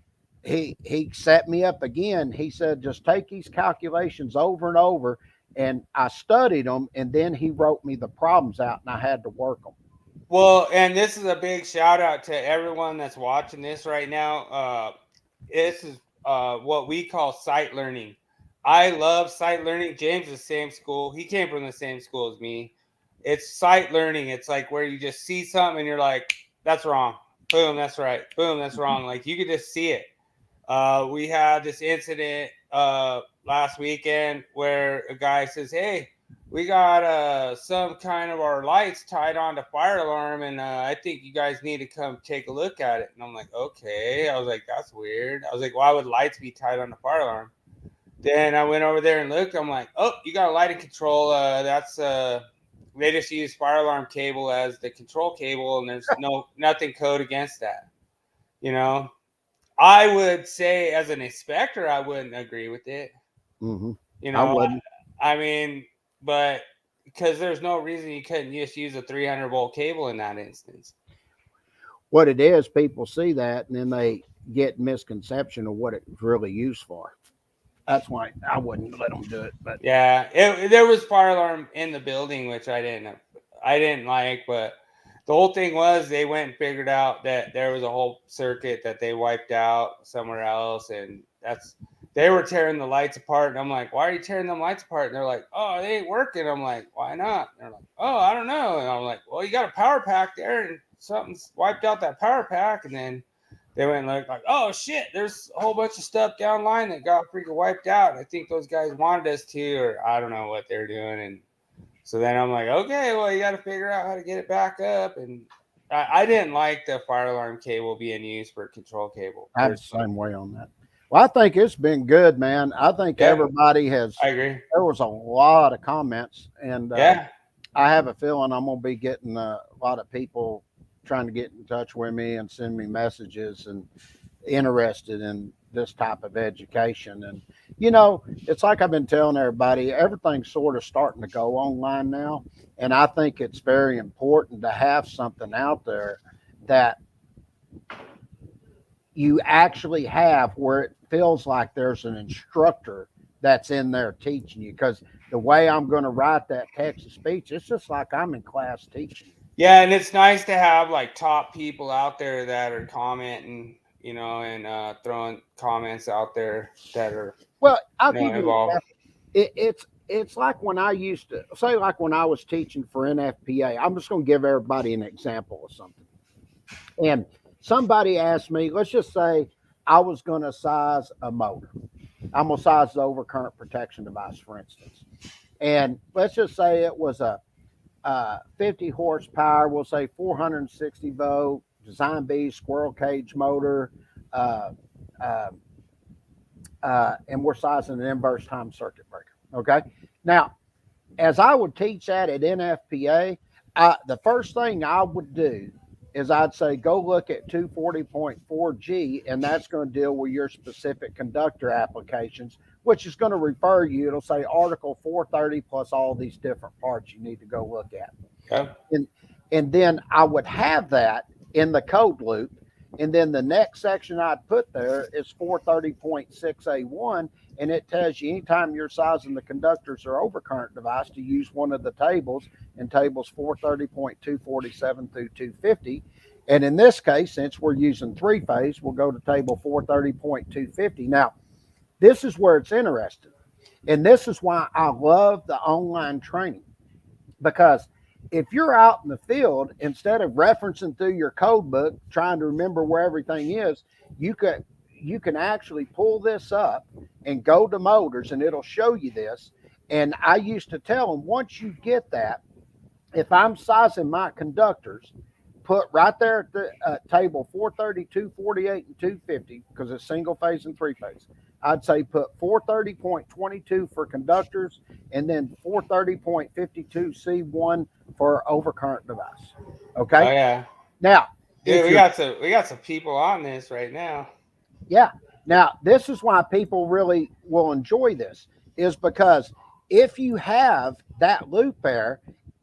he set me up again. He said, just take these calculations over and over. And I studied them, and then he wrote me the problems out, and I had to work them. Well, and this is a big shout out to everyone that's watching this right now. This is what we call sight learning. I love sight learning. James is the same school. He came from the same school as me. It's sight learning. It's like where you just see something and you're like, that's wrong. Boom, that's right. Boom, that's wrong. Like you could just see it. We had this incident last weekend where a guy says, hey, we got some kind of our lights tied on to fire alarm, and I think you guys need to come take a look at it. And I'm like, okay. I was like, that's weird. I was like, why would lights be tied on the fire alarm? Then I went over there and looked. I'm like, oh, you got a lighting control. That's they just use fire alarm cable as the control cable, and there's nothing code against that. You know, I would say as an inspector, I wouldn't agree with it. Mm-hmm. You know, I wouldn't. I mean, but because there's no reason you couldn't just use a 300-volt cable in that instance. What it is, people see that, and then they get misconception of what it's really used for. That's why I wouldn't let them do it. But yeah, there was fire alarm in the building, which I didn't like, but the whole thing was they went and figured out that there was a whole circuit that they wiped out somewhere else, and they were tearing the lights apart. And I'm like, why are you tearing them lights apart? And they're like, oh, they ain't working. I'm like, why not? And they're like, oh, I don't know. And I'm like, well, you got a power pack there, and something's wiped out that power pack. And then they went and looked like, oh shit, there's a whole bunch of stuff down line that got freaking wiped out. I think those guys wanted us to, or I don't know what they're doing. And so then I'm like, okay, well, you got to figure out how to get it back up. And I didn't like the fire alarm cable being used for control cable. I'm the same way on that. Well, I think it's been good, man. I think everybody has. I agree. There was a lot of comments, and yeah, I have a feeling I'm going to be getting a lot of people trying to get in touch with me and send me messages and interested in this type of education. And, you know, it's like I've been telling everybody, everything's sort of starting to go online now. And I think it's very important to have something out there that you actually have where it feels like there's an instructor that's in there teaching you. Because the way I'm going to write that text to speech, it's just like I'm in class teaching. Yeah, and it's nice to have like top people out there that are commenting, you know, and throwing comments out there that are I'll give you it's like when I used to say, like when I was teaching for NFPA. I'm just going to give everybody an example of something. And somebody asked me, let's just say I was going to size a motor. I'm going to size the overcurrent protection device, for instance. And let's just say it was a 50 horsepower, we'll say 460 volt, Design B squirrel cage motor, and we're sizing an inverse time circuit breaker. Okay. Now, as I would teach that at NFPA, the first thing I would do is I'd say, go look at 240.4G, and that's going to deal with your specific conductor applications, which is going to refer you. It'll say Article 430 plus all these different parts you need to go look at. Okay. And then I would have that in the code loop. And then the next section I'd put there is 430.6A1, and it tells you anytime you're sizing the conductors or overcurrent device to use one of the tables, in tables 430.247 through 250. And in this case, since we're using three-phase, we'll go to table 430.250. Now, this is where it's interesting. And this is why I love the online training, because if you're out in the field, instead of referencing through your code book, trying to remember where everything is, you can actually pull this up and go to motors, and it'll show you this. And I used to tell them, once you get that, if I'm sizing my conductors, put right there at the table 430, 248, and 250, because it's single phase and three phase. I'd say put 430.22 for conductors, and then 430.52C1 for overcurrent device. Okay. Oh yeah. Now, dude, we got some people on this right now. Yeah. Now, this is why people really will enjoy this, is because if you have that loop there,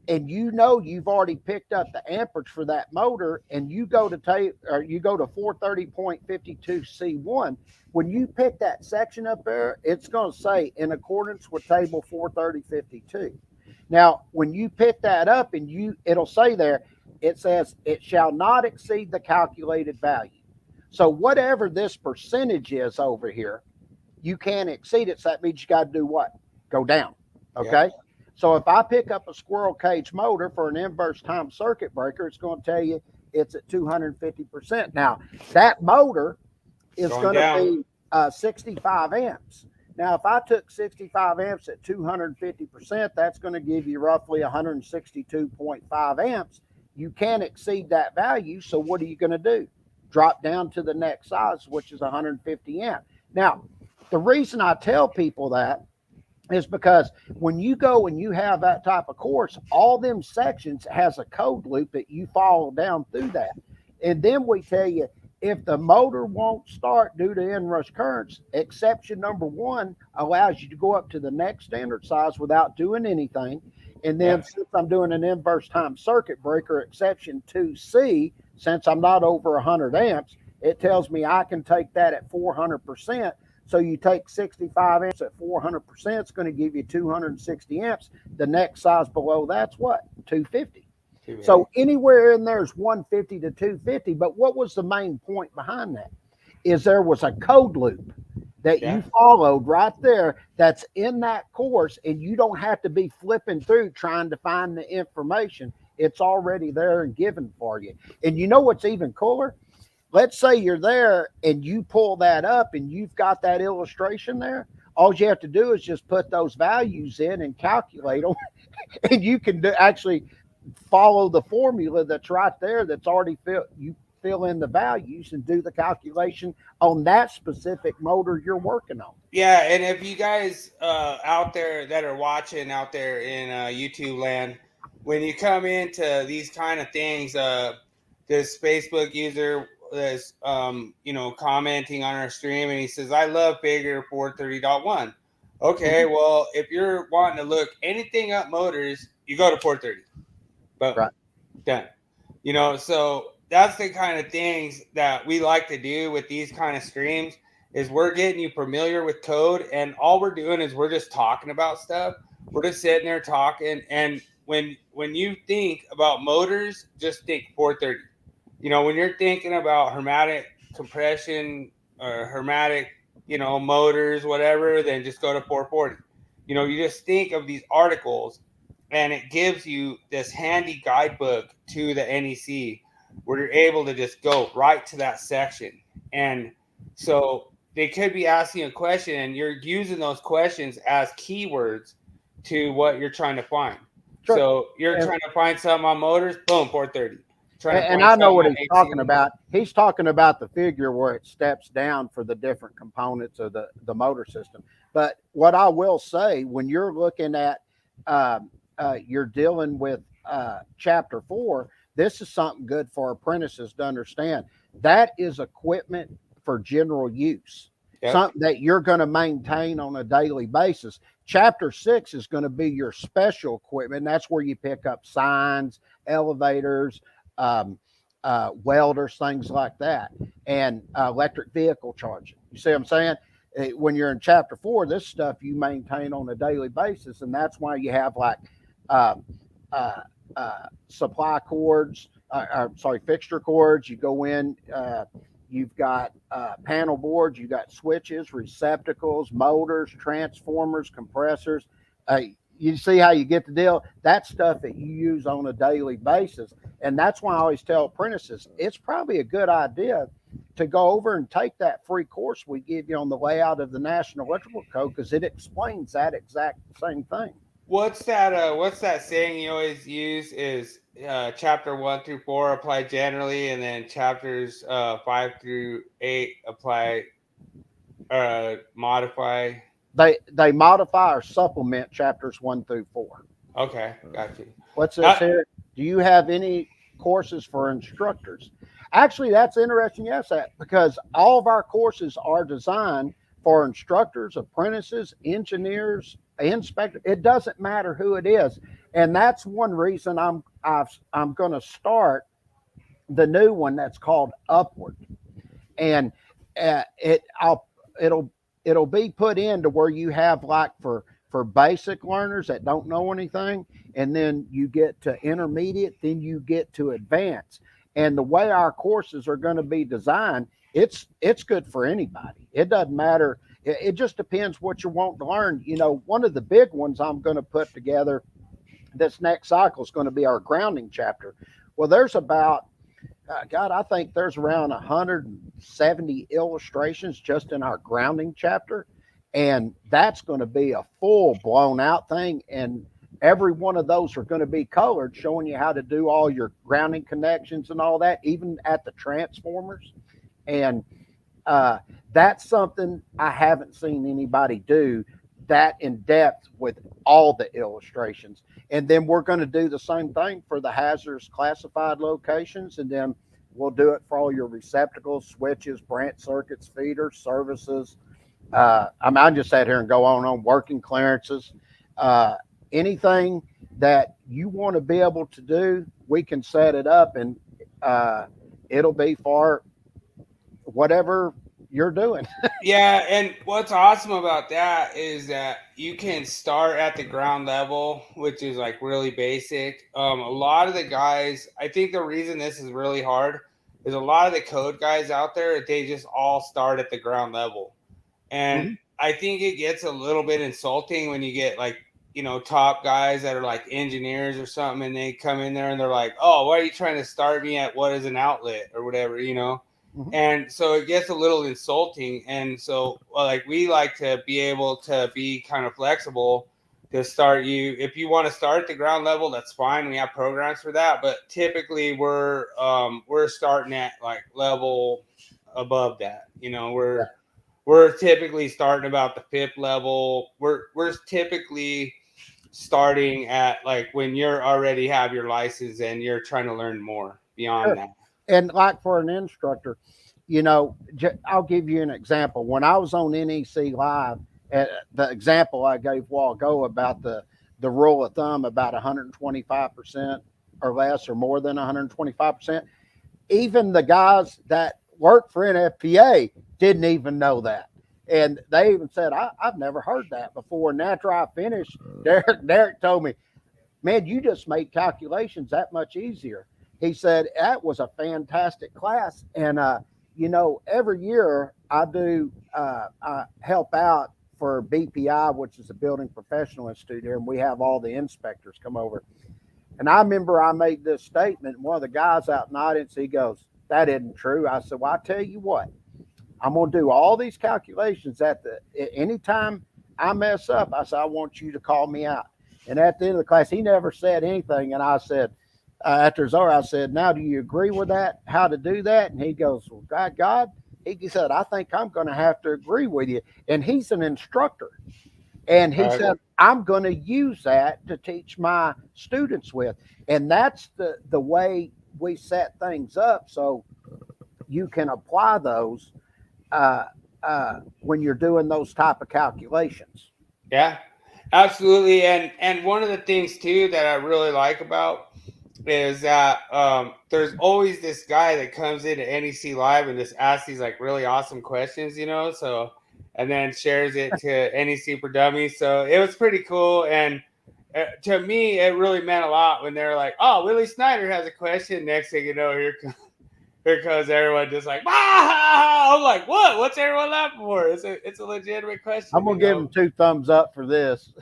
and you know you've already picked up the amperage for that motor, and you go to 430.52C1, when you pick that section up there, it's going to say in accordance with table 430.52. Now, when you pick that up, and it'll say there, it says it shall not exceed the calculated value. So whatever this percentage is over here, you can't exceed it. So that means you got to do what? Go down. Okay. Yeah. So if I pick up a squirrel cage motor for an inverse time circuit breaker, it's going to tell you it's at 250%. Now, that motor is going to be 65 amps. Now, if I took 65 amps at 250%, that's going to give you roughly 162.5 amps. You can't exceed that value. So what are you going to do? Drop down to the next size, which is 150 amp. Now, the reason I tell people that is because when you go and you have that type of course, all them sections has a code loop that you follow down through that. And then we tell you, if the motor won't start due to inrush currents, exception number 1 allows you to go up to the next standard size without doing anything. And then since I'm doing an inverse time circuit breaker, exception 2C, since I'm not over 100 amps, it tells me I can take that at 400%. So you take 65 amps at 400%, it's going to give you 260 amps. The next size below that's what? 250. So anywhere in there is 150 to 250. But what was the main point behind that? Is there was a code loop that you followed right there that's in that course, and you don't have to be flipping through trying to find the information. It's already there and given for you. And you know what's even cooler? let's say you're there and you pull that up and you've got that illustration there. All you have to do is just put those values in and calculate them, and you can actually follow the formula that's right there. That's already you fill in the values and do the calculation on that specific motor you're working on. Yeah, and if you guys out there that are watching out there in YouTube land, when you come into these kind of things, this Facebook user is commenting on our stream, and he says, "I love Bigger 430.1." Okay, well, if you're wanting to look anything up motors, you go to 430. But Right. done. So that's the kind of things that we like to do with these kind of streams. Is we're getting you familiar with code, and all we're doing is we're just talking about stuff. We're just sitting there talking, and when you think about motors, just think 430. When you're thinking about hermetic compression or hermetic, motors, whatever, then just go to 440. You just think of these articles, and it gives you this handy guidebook to the NEC where you're able to just go right to that section. And so they could be asking a question, and you're using those questions as keywords to what you're trying to find. Sure. So you're trying to find something on motors, boom, 430. And I know what he's talking about. He's talking about the figure where it steps down for the different components of the motor system. But what I will say, when you're looking at, you're dealing with chapter 4, this is something good for apprentices to understand. That is equipment for general use. Yep. Something that you're going to maintain on a daily basis. Chapter 6 is going to be your special equipment. That's where you pick up signs, elevators, welders, things like that, and electric vehicle charging. You see what I'm saying? When you're in chapter 4, this stuff you maintain on a daily basis, and that's why you have like supply cords, fixture cords. You go in, you've got panel boards, you've got switches, receptacles, motors, transformers, compressors. You see how you get the deal? That's stuff that you use on a daily basis. And that's why I always tell apprentices, it's probably a good idea to go over and take that free course we give you on the layout of the National Electrical Code, because it explains that exact same thing. What's that saying you always use is chapter 1 through 4 apply generally, and then chapters 5 through 8 apply modify. They modify or supplement chapters 1 through 4. Okay, got you. What's this here? Do you have any courses for instructors? Actually, that's interesting. Yes, because all of our courses are designed for instructors, apprentices, engineers, inspectors. It doesn't matter who it is, and that's one reason I'm going to start the new one that's called Upward, and it'll be put into where you have like for basic learners that don't know anything, and then you get to intermediate, then you get to advanced. And the way our courses are going to be designed, it's good for anybody. It doesn't matter. It just depends what you want to learn. One of the big ones I'm going to put together this next cycle is going to be our grounding chapter. Well, there's about I think there's around 170 illustrations just in our grounding chapter. And that's going to be a full blown out thing. And every one of those are going to be colored, showing you how to do all your grounding connections and all that, even at the transformers. And that's something I haven't seen anybody do that in depth with all the illustrations. And then we're going to do the same thing for the hazardous classified locations. And then we'll do it for all your receptacles, switches, branch circuits, feeders, services. I just sat here and go on working clearances. Anything that you want to be able to do, we can set it up, and it'll be for whatever you're doing. Yeah, and what's awesome about that is that you can start at the ground level, which is like really basic. A lot of the guys, I think the reason this is really hard is a lot of the code guys out there, they just all start at the ground level. And I think it gets a little bit insulting when you get like, top guys that are like engineers or something, and they come in there and they're like, "Oh, why are you trying to start me at what is an outlet or whatever?" Mhm. And so it gets a little insulting. And so like we like to be able to be kind of flexible to start you. If you want to start at the ground level, that's fine. We have programs for that. But typically we're starting at like level above that. You know, we're typically starting about the fifth level. We're typically starting at like when you're already have your license and you're trying to learn more beyond Sure. that. And like for an instructor, you know, I'll give you an example. When I was on NEC Live, the example I gave a while ago about the rule of thumb about 125% or less or more than 125%, even the guys that work for NFPA didn't even know that. And they even said, I've never heard that before. And after I finished, Derek told me, man, you just made calculations that much easier. He said, that was a fantastic class. And, you know, every year I do I help out for BPI, which is a Building Professional Institute here, and we have all the inspectors come over. And I remember I made this statement, and one of the guys out in the audience, he goes, that isn't true. I said, well, I tell you what, I'm going to do all these calculations anytime I mess up. I said, I want you to call me out. And at the end of the class, he never said anything. And I said, after it's over, I said, now, do you agree with that? How to do that? And he goes, well, God, he said, I think I'm going to have to agree with you. And he's an instructor. And he said, I'm going to use that to teach my students with. And that's the way we set things up so you can apply those when you're doing those type of calculations. Yeah, absolutely. And one of the things too that I really like about is that there's always this guy that comes into NEC Live and just asks these like really awesome questions, you know. So and then shares it to NEC for Dummies. So it was pretty cool. And to me, it really meant a lot when they're like, "Oh, Willie Snyder has a question." Next thing you know, here comes everyone just like, ah! I'm like, what? What's everyone laughing for? It's a legitimate question. I'm gonna give him 2 thumbs up for this.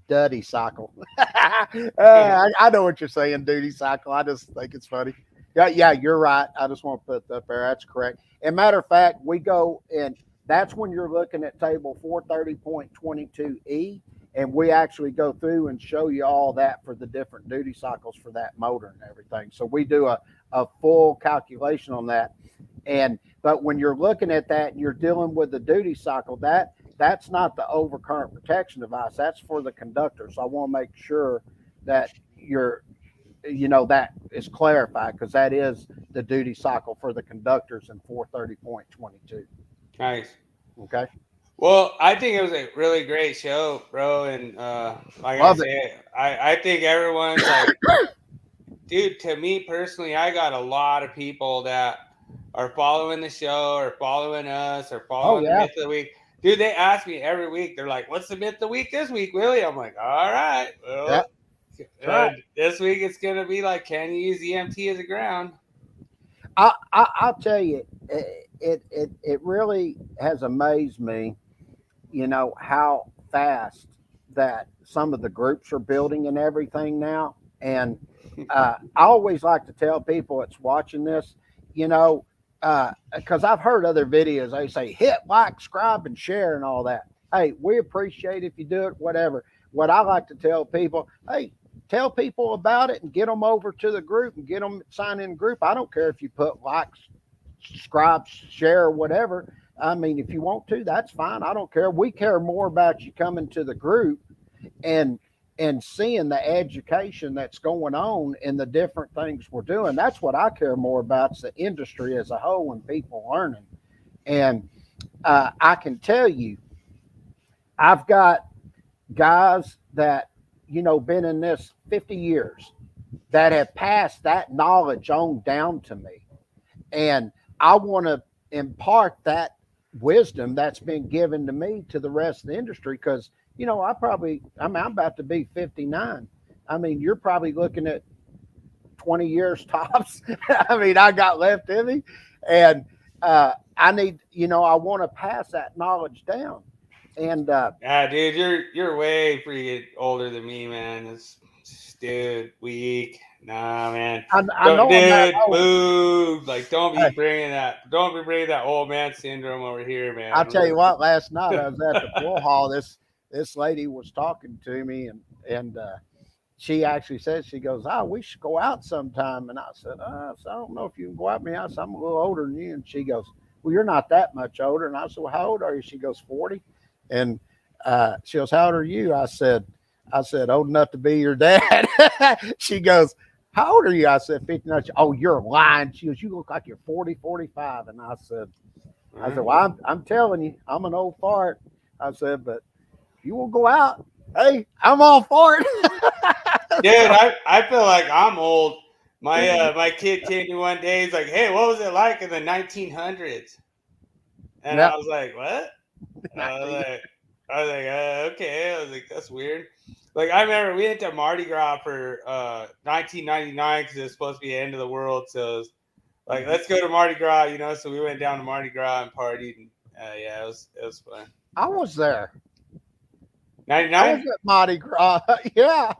Duddy cycle. I know what you're saying, duty cycle. I just think it's funny. Yeah, you're right. I just want to put that there. That's correct. And matter of fact, we go and that's when you're looking at table 430.22E, and we actually go through and show you all that for the different duty cycles for that motor and everything. So we do a full calculation on that. But when you're looking at that and you're dealing with the duty cycle, that's not the overcurrent protection device. That's for the conductor. So I want to make sure that that is clarified, because that is the duty cycle for the conductors in 430.22. Nice. Okay. Well, I think it was a really great show, bro. And like Love I said, I think everyone's like, dude, to me personally, I got a lot of people that are following the show or following us or following the myth of the week. Dude, they ask me every week. They're like, what's the myth of the week this week, Willie? I'm like, all right. Well, right. This week it's going to be like, can you use EMT as a ground? I'll tell you, it really has amazed me, how fast that some of the groups are building and everything now. And I always like to tell people that's watching this, because I've heard other videos, they say hit like, subscribe, and share and all that. Hey, we appreciate if you do it, whatever. What I like to tell people, hey, tell people about it and get them over to the group and get them signed in the group. I don't care if you put likes, subscribe, share, whatever. I mean, if you want to, that's fine. I don't care. We care more about you coming to the group and seeing the education that's going on and the different things we're doing. That's what I care more about, is the industry as a whole and people learning. And I can tell you, I've got guys that, been in this 50 years that have passed that knowledge on down to me. And I want to impart that wisdom that's been given to me to the rest of the industry, because I'm about to be 59. I mean, you're probably looking at 20 years tops. I mean, I got left in me, and I need, I want to pass that knowledge down. And yeah, dude, you're way pretty older than me, man. Dude, weak. Nah, man. I know I'm not Dude, old. boo. Like, don't Hey. be bringing that. Don't be bringing that old man syndrome over here, man. I'll tell you what. Last night I was at the pool hall. This lady was talking to me, and she actually said, she goes, "Oh, we should go out sometime." And I said, so I don't know if you can go out with me. I said, "I'm a little older than you." And she goes, "Well, you're not that much older." And I said, "Well, how old are you?" She goes, 40. And she goes, "How old are you?" I said, "Old enough to be your dad." She goes, "How old are you?" I said, 59. "Oh, you're lying." She goes, "You look like you're 40, 45." And I said, "Well, I'm telling you, I'm an old fart." I said, "But if you will go out, hey, I'm all for it." Dude, I feel like I'm old. My kid came to me one day. He's like, "Hey, what was it like in the 1900s?" And Yep. I was like, "What?" I was like, okay. I was like, that's weird. Like, I remember we went to Mardi Gras for 1999 because it was supposed to be the end of the world. So it was like, let's go to Mardi Gras, you know. So we went down to Mardi Gras and partied. And, yeah, it was fun. I was there. 99? I was at Mardi Gras. Yeah.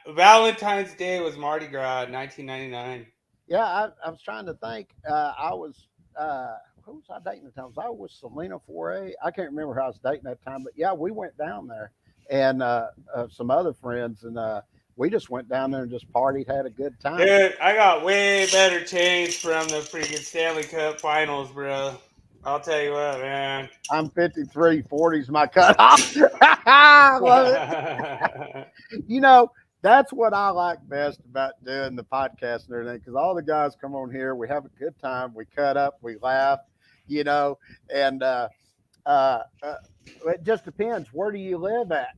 Valentine's Day was Mardi Gras, 1999. Yeah, I was trying to think. I was who was I dating at the time? I was Selena Foray. I can't remember who I was dating at the time, but yeah, we went down there and some other friends, and we just went down there and just partied, had a good time. Dude, I got way better change from the freaking Stanley Cup Finals, bro. I'll tell you what, man. I'm 53, 40's my cutoff. I love it. You know, that's what I like best about doing the podcast and everything, because all the guys come on here, we have a good time, we cut up, we laugh, you know, and it just depends. Where do you live at?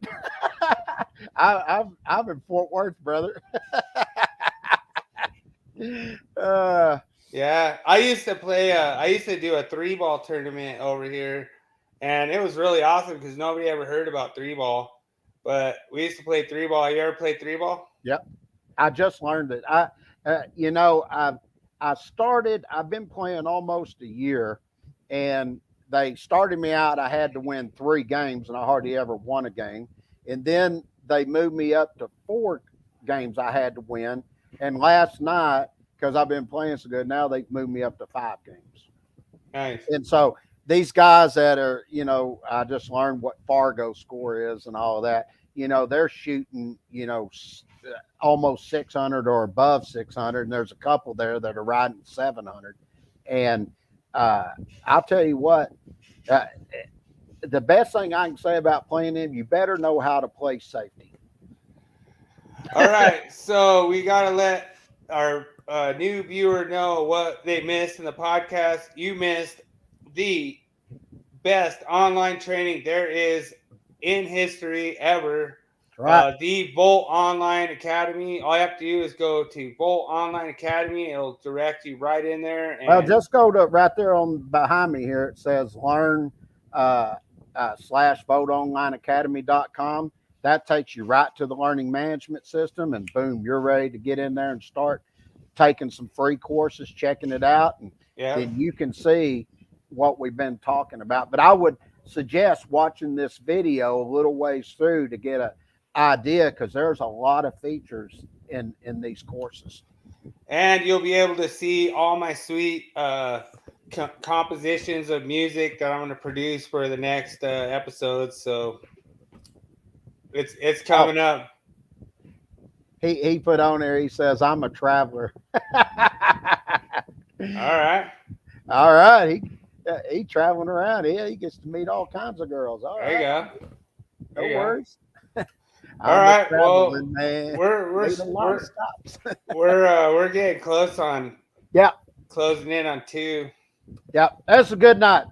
I'm in Fort Worth, brother. Yeah, I used to play. I used to do a 3-ball tournament over here, and it was really awesome because nobody ever heard about 3-ball. But we used to play 3-ball. You ever played 3-ball? Yep, I just learned it. I've been playing almost a year, and they started me out. I had to win 3 games, and I hardly ever won a game. And then they moved me up to 4 games I had to win. And last night, because I've been playing so good, now they've moved me up to 5 games. Nice. And so these guys that are, I just learned what Fargo score is and all of that. They're shooting, almost 600 or above 600, and there's a couple there that are riding 700. And I'll tell you what, the best thing I can say about playing them, you better know how to play safety. All right, so we gotta let our new viewer know what they missed in the podcast. You missed the best online training there is in history ever. Right. The Volt Online Academy. All you have to do is go to Volt Online Academy. It'll direct you right in there. And well, just go to right there on behind me here. It says learn /VoltOnlineAcademy.com. That takes you right to the learning management system, and boom, you're ready to get in there and start taking some free courses, checking it out, and then you can see what we've been talking about. But I would suggest watching this video a little ways through to get an idea, because there's a lot of features in these courses. And you'll be able to see all my sweet compositions of music that I'm going to produce for the next episodes. So it's coming up. He put on there, he says, "I'm a traveler." All right. He traveling around. He gets to meet all kinds of girls. All there right. You go. No worries. All right. Well, man. we're getting close on closing in on 2. Yeah, that's a good night.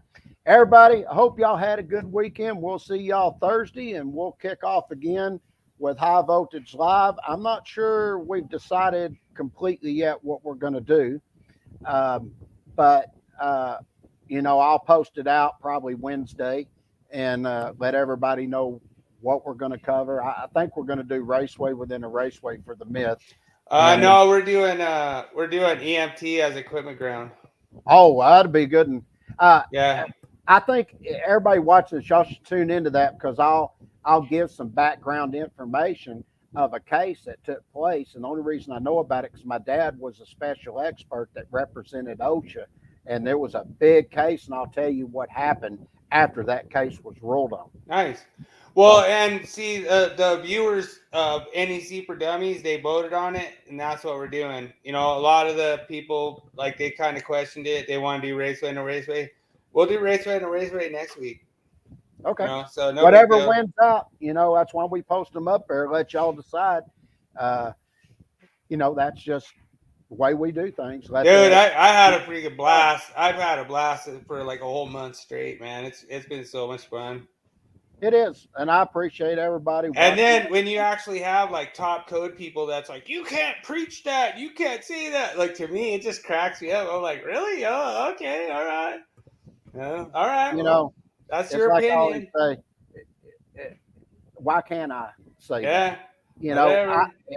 Everybody, I hope y'all had a good weekend. We'll see y'all Thursday, and we'll kick off again with High Voltage Live. I'm not sure we've decided completely yet what we're going to do, but I'll post it out probably Wednesday and let everybody know what we're going to cover. I think we're going to do Raceway within a Raceway for the Myth. No, we're doing EMT as equipment ground. Oh, that'd be good. And yeah, I think everybody watching this, y'all should tune into that, because I'll give some background information of a case that took place. And the only reason I know about it because my dad was a special expert that represented OSHA. And there was a big case, and I'll tell you what happened after that case was ruled on. Nice. Well, and see, the viewers of NEC for Dummies, they voted on it, and that's what we're doing. You know, a lot of the people, like, they kind of questioned it. They want to do Raceway No Raceway. We'll do Raceway No Raceway next week. Okay. You know, so no whatever big deal. wins out, that's why we post them up there. Let y'all decide. That's just the way we do things. Dude, I had a pretty good blast. I've had a blast for like a whole month straight, man. It's been so much fun. It is, and I appreciate everybody. And then when you actually have like top code people that's like, you can't preach that, you can't say that. Like, to me, it just cracks me up. I'm like, really? Oh, okay, all right. All right. That's your opinion. Say, why can't I say yeah. that?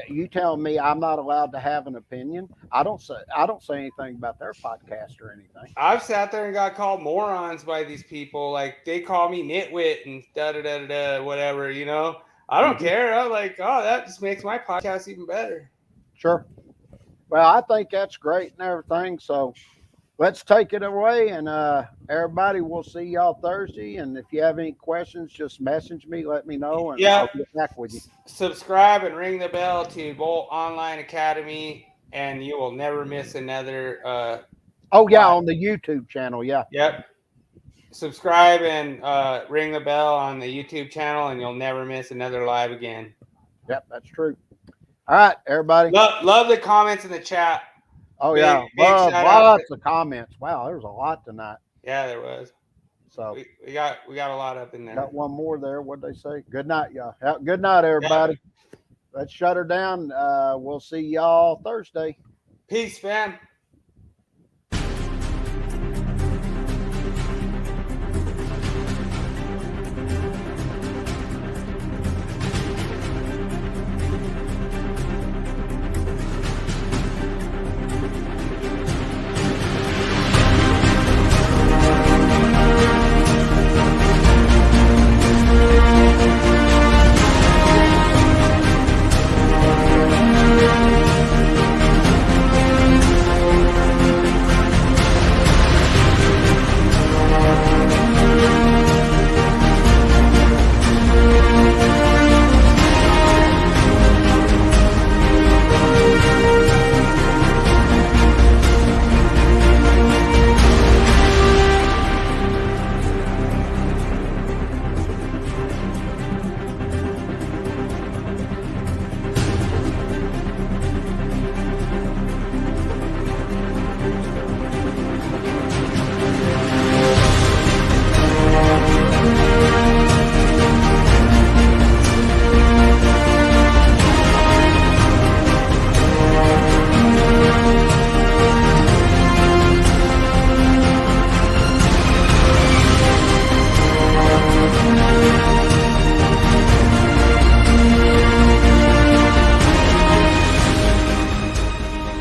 You tell me I'm not allowed to have an opinion. I don't say anything about their podcast or anything. I've sat there and got called morons by these people. Like, they call me nitwit and da whatever. I don't care. I'm like, oh, that just makes my podcast even better. Sure. Well, I think that's great and everything. So let's take it away, and everybody, we'll see y'all Thursday. And if you have any questions, just message me, let me know, and I'll get back with you. Subscribe and ring the bell to Bolt Online Academy, and you will never miss another. On the YouTube channel, yeah. Yep. Subscribe and ring the bell on the YouTube channel, and you'll never miss another live again. Yep, that's true. All right, everybody. Love the comments in the chat. Oh, yeah. Lots of comments. Wow, there was a lot tonight. Yeah, there was. So we got a lot up in there. Got one more there. What'd they say? Good night, y'all. Good night, everybody. Yeah. Let's shut her down. We'll see y'all Thursday. Peace, fam.